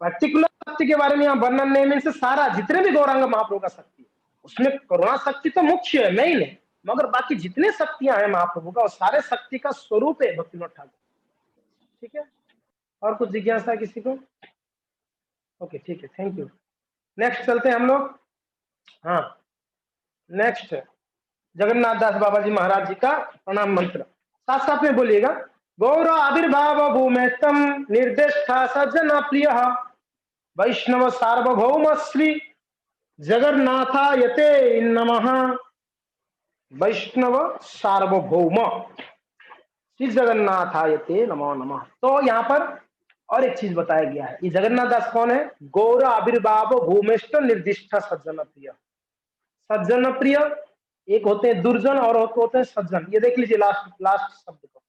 Speaker 1: पर्टिकुलर शक्ति के बारे में यहाँ वर्णन नहीं, में से सारा जितने भी गौरांग महाप्रभु का शक्ति है उसमें करुणा शक्ति तो मुख्य है, मेन है, मगर बाकी जितने शक्तियां हैं महाप्रभु का, सारे शक्ति का स्वरूप है भक्ति विनोद ठाकुर, ठीक है। और कुछ जिज्ञासा किसी को? ओके, ठीक है, थैंक यू। नेक्स्ट चलते हैं हम लोग। हाँ, नेक्स्ट जगन्नाथ दास बाबा जी महाराज जी का प्रणाम मंत्र, साथ साथ में बोलिएगा। गौर आविर्भाव भूमेस्तम निर्देष्टा सज्जन प्रिय वैष्णव सार्वभौम श्री जगन्नाथायते नमः। वैष्णव सार्वभौम श्री जगन्नाथायते नमो नमः। तो यहाँ पर और एक चीज बताया गया है, ये जगन्नाथ दास कौन है? गौर आविर्भाव भूमेष्ट निर्दिष्ट सज्जन प्रिय। सज्जन प्रिय एक होते हैं दुर्जन और होते हैं सज्जन, ये देख लीजिए लास्ट शब्द को,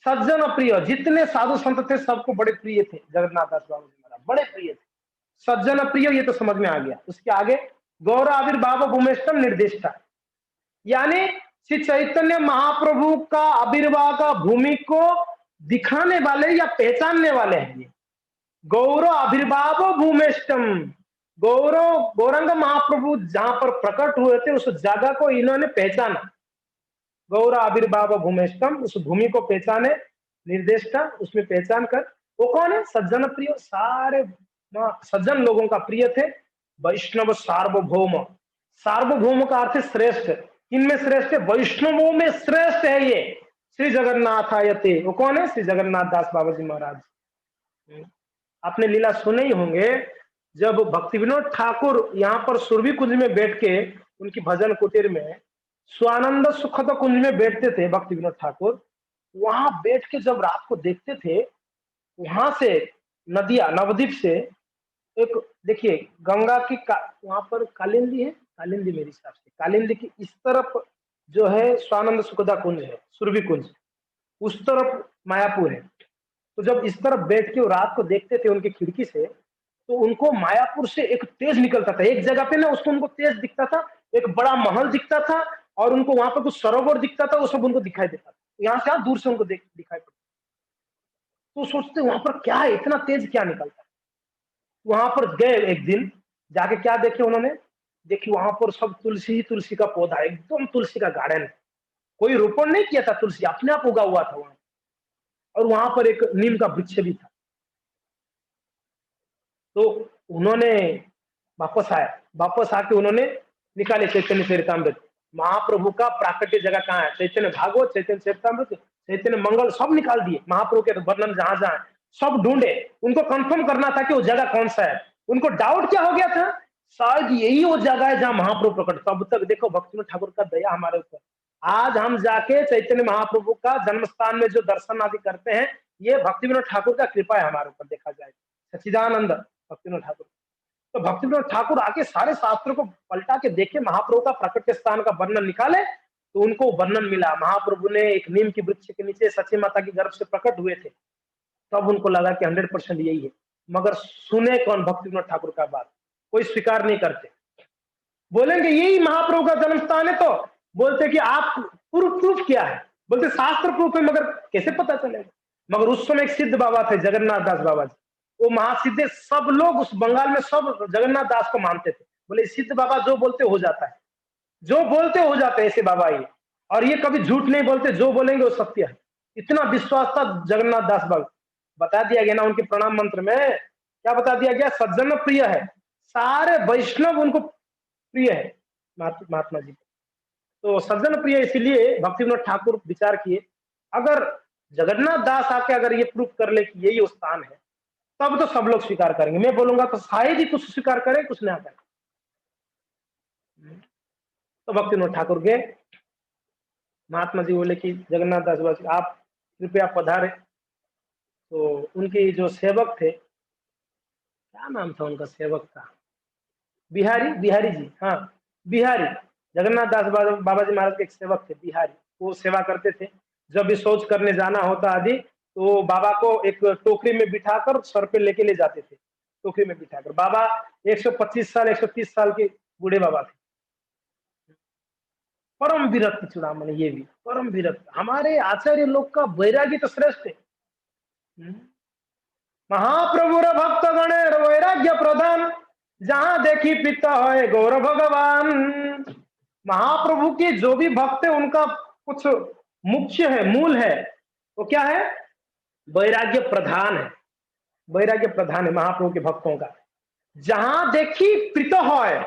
Speaker 1: सज्जन प्रिय। जितने साधु संत थे सबको बड़े प्रिय थे जगन्नाथ दास बाबा जी महाराज, बड़े प्रिय थे। सज्जन प्रिय ये तो समझ में आ गया। उसके आगे गौर आविर्भाव भूमेष्टम निर्दिष्टा, यानी श्री चैतन्य महाप्रभु का आविर्भाव का भूमि को दिखाने वाले या पहचानने वाले हैं ये। गौरव आविर्भाव भूमेष्टम, गौरंग महाप्रभु जहां पर प्रकट हुए थे उस जगह को इन्होंने पहचाना। गौरव आविर्भाव भूमेष्टम, उस भूमि को पहचाने, निर्देष्टा उसमें पहचान कर। वो कौन है? सज्जन प्रिय, सारे सज्जन लोगों का प्रिय थे। वैष्णव सार्वभौम, सार्वभौम का अर्थ है श्रेष्ठ। किनमें श्रेष्ठ है? वैष्णवों में श्रेष्ठ है ये। श्री जगन्नाथ आयते, वो कौन है? श्री जगन्नाथ दास बाबा जी महाराज। आपने लीला सुने ही होंगे, जब भक्ति विनोद ठाकुर यहाँ पर सुरभि कुंज में बैठ के उनकी भजन कुटीर में स्वानंद सुखद कुंज में बैठते थे भक्ति विनोद ठाकुर, वहां बैठ के जब रात को देखते थे, वहां से नदिया नवद्वीप से एक, देखिए गंगा की वहां पर कालिंदी है, कालिंदी मेरे हिसाब से कालिंदी की इस तरफ जो है स्वानंद सुखदा कुंज है, सुरभि कुंज, उस तरफ मायापुर है। तो जब इस तरफ बैठ के वो रात को देखते थे उनकी खिड़की से, तो उनको मायापुर से एक तेज निकलता था। एक जगह पे ना उसको उनको तेज दिखता था, एक बड़ा महल दिखता था, और उनको वहां पर कुछ सरोवर दिखता था, वो सब उनको दिखाई देता था। यहाँ से आप दूर से उनको दिखाई पड़ता। तो सोचते वहां पर क्या है, इतना तेज क्या निकलता है। वहां पर गए एक दिन, जाके क्या देखे उन्होंने, देखी वहां पर सब तुलसी ही तुलसी का पौधा, एकदम तुलसी का गार्डन है। कोई रोपण नहीं किया था, तुलसी अपने आप उगा हुआ था वहां। और वहां पर एक नीम का वृक्ष भी था। तो उन्होंने वापस आके उन्होंने निकाले चैतन्य चरितमृत। महाप्रभु का प्राकट्य जगह कहाँ है? चैतन्य भागवत, चैतन्य चरितमृत, चैतन्य मंगल सब निकाल दिए। महाप्रभु के वर्णन जहां जहां सब ढूंढे, उनको कंफर्म करना था कि वो जगह कौन सा है। उनको डाउट क्या हो गया था, शायद यही वो जगह है जहां महाप्रभु प्रकट। तब तक देखो भक्ति ठाकुर का दया हमारे ऊपर। आज हम जाके चैतन्य महाप्रभु का जन्म स्थान में जो दर्शन आदि करते हैं, ये भक्ति विनोद ठाकुर का कृपा है हमारे ऊपर, देखा जाए सच्चिदानंद भक्ति विनोद ठाकुर। तो भक्ति विनोद ठाकुर आके सारे शास्त्रों को पलटा के देखे, महाप्रभु का प्रकट स्थान का वर्णन निकाले, तो उनको वर्णन मिला महाप्रभु ने एक नीम की वृक्ष के नीचे सची माता की गर्भ से प्रकट हुए थे। तब उनको लगा कि 100% यही है। मगर सुने कौन भक्ति विनोद ठाकुर का बात? कोई स्वीकार नहीं करते। बोलेंगे यही महाप्रभु का जन्म स्थान है, तो बोलते कि आप प्रूफ क्या है? बोलते शास्त्र प्रूफ है, मगर कैसे पता चलेगा? मगर उस समय एक सिद्ध बाबा थे, जगन्नाथ दास बाबा जी, वो महासिद्धे, सब लोग उस बंगाल में सब जगन्नाथ दास को मानते थे। बोले सिद्ध बाबा जो बोलते हो जाता है, जो बोलते हो जाते हैं, ऐसे बाबा ये। और ये कभी झूठ नहीं बोलते, जो बोलेंगे वो सत्य है। इतना विश्वास था जगन्नाथ दास बाबा। बता दिया गया ना उनके प्रणाम मंत्र में, क्या बता दिया गया? सज्जन प्रिय है, सारे वैष्णव उनको प्रिय है, महात्मा जी। तो सज्जन प्रिय इसलिए भक्ति विनोद ठाकुर विचार किए, अगर जगन्नाथ दास आके अगर ये प्रूफ कर ले कि यही वो स्थान है, तब तो सब लोग स्वीकार करेंगे। मैं बोलूंगा तो शायद ही कुछ स्वीकार करें, कुछ ना करें। तो भक्ति विनोद ठाकुर गए, महात्मा जी बोले कि जगन्नाथ दास बाबा आप कृपया पधारे। तो उनके जो सेवक थे, क्या नाम था उनका सेवक का? बिहारी, बिहारी जी, हाँ बिहारी। जगन्नाथ दास बाबा जी महाराज के एक सेवक थे बिहारी, वो सेवा करते थे। जब भी शौच करने जाना होता आदि, तो बाबा को एक टोकरी में बिठाकर सर पे लेके ले जाते थे। टोकरी में बिठाकर बाबा 125 साल 130 साल के बूढ़े बाबा थे, परम विरक्त चूड़ामणि। ये भी परम विरक्त। हमारे आचार्य लोग का वैराग्य तो श्रेष्ठ है। महाप्रभुर भक्त गणेर वैराग्य प्रधान, जहां देखी पिता है गौर भगवान। महाप्रभु के जो भी भक्त है उनका कुछ मुख्य है, मूल है, वो क्या है? वैराग्य प्रधान है। वैराग्य प्रधान है महाप्रभु के भक्तों का। जहां देखी प्रीत है,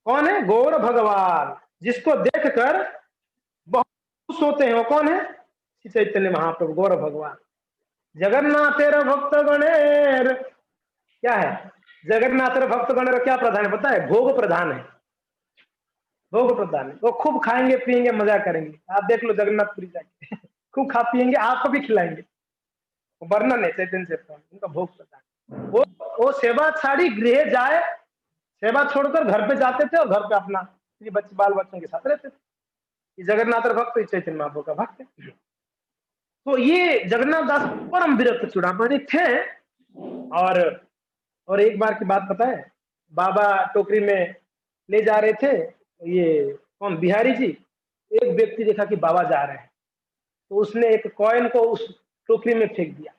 Speaker 1: कौन है? गौर भगवान। जिसको देखकर बहुत खुश होते हैं, वो कौन है? श्री चैतन्य महाप्रभु, गौर भगवान। जगन्नाथेर भक्त गणेर क्या है? जगन्नाथेर भक्त गणेर क्या प्रधान है पता है? भोग प्रधान है। भोग प्रधान है। वो खूब खाएंगे पिएंगे मजा करेंगे। आप देख लो जगन्नाथपुरी जाके खूब खा पिएंगे, आपको भी खिलाएंगे। वर्णन है चैतन्य चरितमृत, उनका भोग प्रधान। वो सेवा छाड़ी गृह जाए, सेवा छोड़कर घर पे जाते थे, और घर पे अपना बच्चे बाल बच्चों के साथ रहते थे। जगन्नाथ भक्त चैतन्य महाप्रभु का भक्त है। तो ये जगन्नाथ दास परम विरक्त चूड़ामणि थे। और एक बार की बात पता है, बाबा टोकरी में ले जा रहे थे, ये कौन बिहारी जी, एक व्यक्ति देखा कि बाबा जा रहे हैं, तो उसने एक कॉइन को उस टोकरी में फेंक दिया,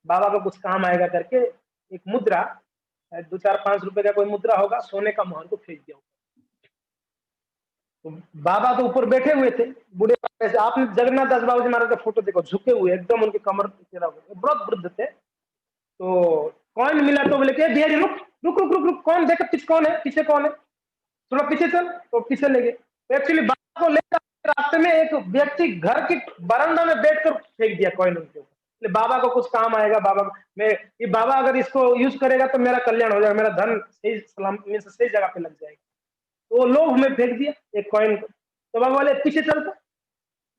Speaker 1: बाबा को कुछ काम आएगा करके एक मुद्रा, 2-4-5 रुपए का कोई मुद्रा होगा, सोने का मोहर को फेंक दिया। तो बाबा तो ऊपर बैठे हुए थे, बूढ़े ऐसे, आपने जगन्नाथ दास बाबा जी महाराज का फोटो देखो, झुके हुए एकदम, उनकी कमर टेढ़ा हुआ, बहुत वृद्ध थे। तो कॉइन मिला तो बोले कि बिहारी रुक रुक रुक रुक रुक, कौन देखा पीछे कौन है, पीछे कौन है, थोड़ा पीछे चल, तो पीछे ले गए। तो एक्चुअली बाबा को लेकर रास्ते में एक व्यक्ति घर के बरामदा में बैठकर फेंक दिया कॉइन उनके ऊपर, बाबा को कुछ काम आएगा, बाबा मैं ये बाबा अगर इसको यूज करेगा तो मेरा कल्याण हो जाएगा, मेरा धन सही सलामती से सही जगह पे लग जाएगा। तो लोग में फेंक दिया एक कॉइन को। तो बाबा बोले पीछे चलता,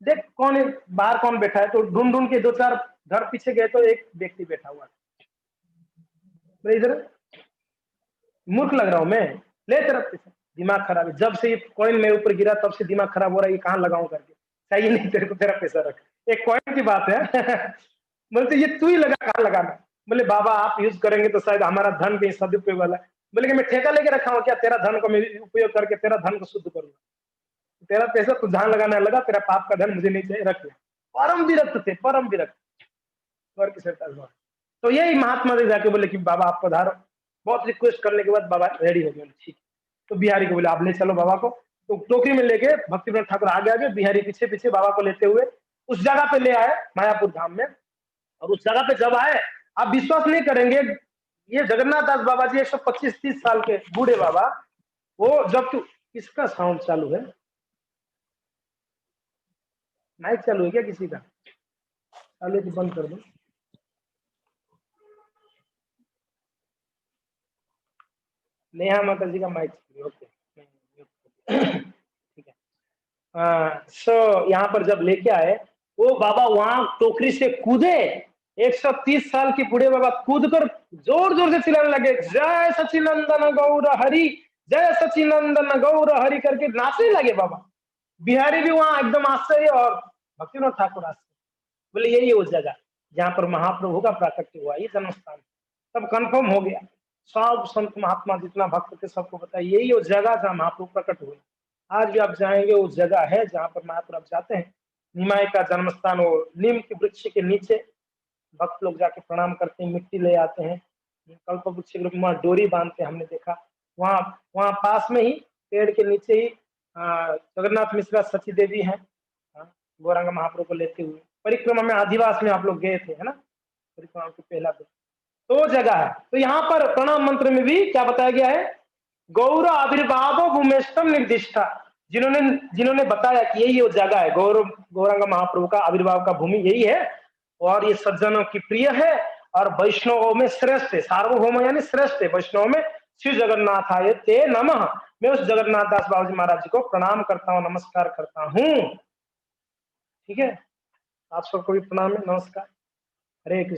Speaker 1: देख कौन है बाहर, कौन बैठा है। तो ढूंढ ढूंढ के 2-4 घर पीछे गए तो एक व्यक्ति बैठा हुआ था। इधर मूर्ख लग रहा हूं मैं, ले तरफ पीछे, दिमाग खराब है, जब से ये कॉइन मेरे ऊपर गिरा तब से दिमाग खराब हो रहा है, ये कहाँ लगाऊं करके, चाहिए नहीं तेरे को, तेरा पैसा रख, एक कॉइन की बात है। बोलते ये तू ही लगा, कहाँ लगाना। बोले बाबा आप यूज करेंगे तो शायद हमारा धन कहीं सदुपयोग वाला है। बोले कि मैं ठेका लेके रखा हूँ क्या, तेरा धन को मैं उपयोग करके तेरा धन को शुद्ध करूंगा, तेरा पैसा तू जहां लगाना लगा, तेरा पाप का धन मुझे नहीं चाहिए, रख ले। परम विरक्त थे, परम विरक्त, स्वर्ग की सरकार। तो यही महात्मा जी जाके बोले कि बाबा आप पधारो। बहुत रिक्वेस्ट करने के बाद बाबा रेडी हो गए, ठीक। तो बिहारी को बोले आप ले चलो बाबा को। तो टोकरी में लेके भक्ति विनोद ठाकुर आगे आगे, बिहारी पीछे पीछे बाबा को लेते हुए उस जगह पे ले आए, मायापुर धाम में। और उस जगह पे जब आए, आप विश्वास नहीं करेंगे, ये जगन्नाथ दास बाबा जी 125-30 साल के बूढ़े बाबा, वो जब किसका साउंड चालू है, माइक चालू है क्या किसी का, चालू तो बंद कर दो। नेहा माता जी का माइक, ओके ठीक है। सो यहाँ पर जब लेके आए, वो बाबा वहां टोकरी से कूदे, 130 साल के बूढ़े बाबा कूद कर जोर जोर से चिल्लाने लगे, जय सचिनंदन गौर हरि, जय सचिनंदन गौर हरि करके नाचने लगे बाबा। बिहारी भी वहां एकदम आश्चर्य, और भक्तिविनोद ठाकुर आश्चर्य। बोले यही वो जगह जहाँ पर महाप्रभु का प्राकट्य हुआ, ये जन्म स्थान। तब कंफर्म हो गया, सब संत महात्मा जितना भक्त थे सबको पता, यही वो जगह जहाँ महाप्रभु प्रकट हुए। आज भी आप जाएंगे उस जगह है जहाँ पर महाप्रभु जाते हैं, निमाई का जन्म स्थान, वो नीम के वृक्ष के नीचे भक्त लोग जाके प्रणाम करते हैं, मिट्टी ले आते हैं, कल्प वृक्ष के लोग वहां डोरी बांधते हैं, हमने देखा। वहां वहां पास में ही पेड़ के नीचे ही जगन्नाथ मिश्रा सची देवी है, गौरांग महाप्रभु को लेते हुए परिक्रमा में आदिवास में आप लोग गए थे, है ना, परिक्रमा के पहला दिन तो जगह है। तो यहाँ पर प्रणाम मंत्र में भी क्या बताया गया है, गौर आविर्भाव भूमेष्टम निर्दिष्टा, जिन्होंने जिन्होंने बताया कि यही वो जगह है, गौरांग महाप्रभु का आविर्भाव का भूमि यही है, और ये सज्जनों की प्रिय है, और वैष्णवों में श्रेष्ठ है, सार्वभौम यानी श्रेष्ठ है वैष्णव में। श्री जगन्नाथाय ते नमः, मैं उस जगन्नाथ दास बाबा जी महाराज जी को प्रणाम करता हूँ, नमस्कार करता हूँ। ठीक है, आप सबको भी प्रणाम है, नमस्कार, हरे कृष्ण।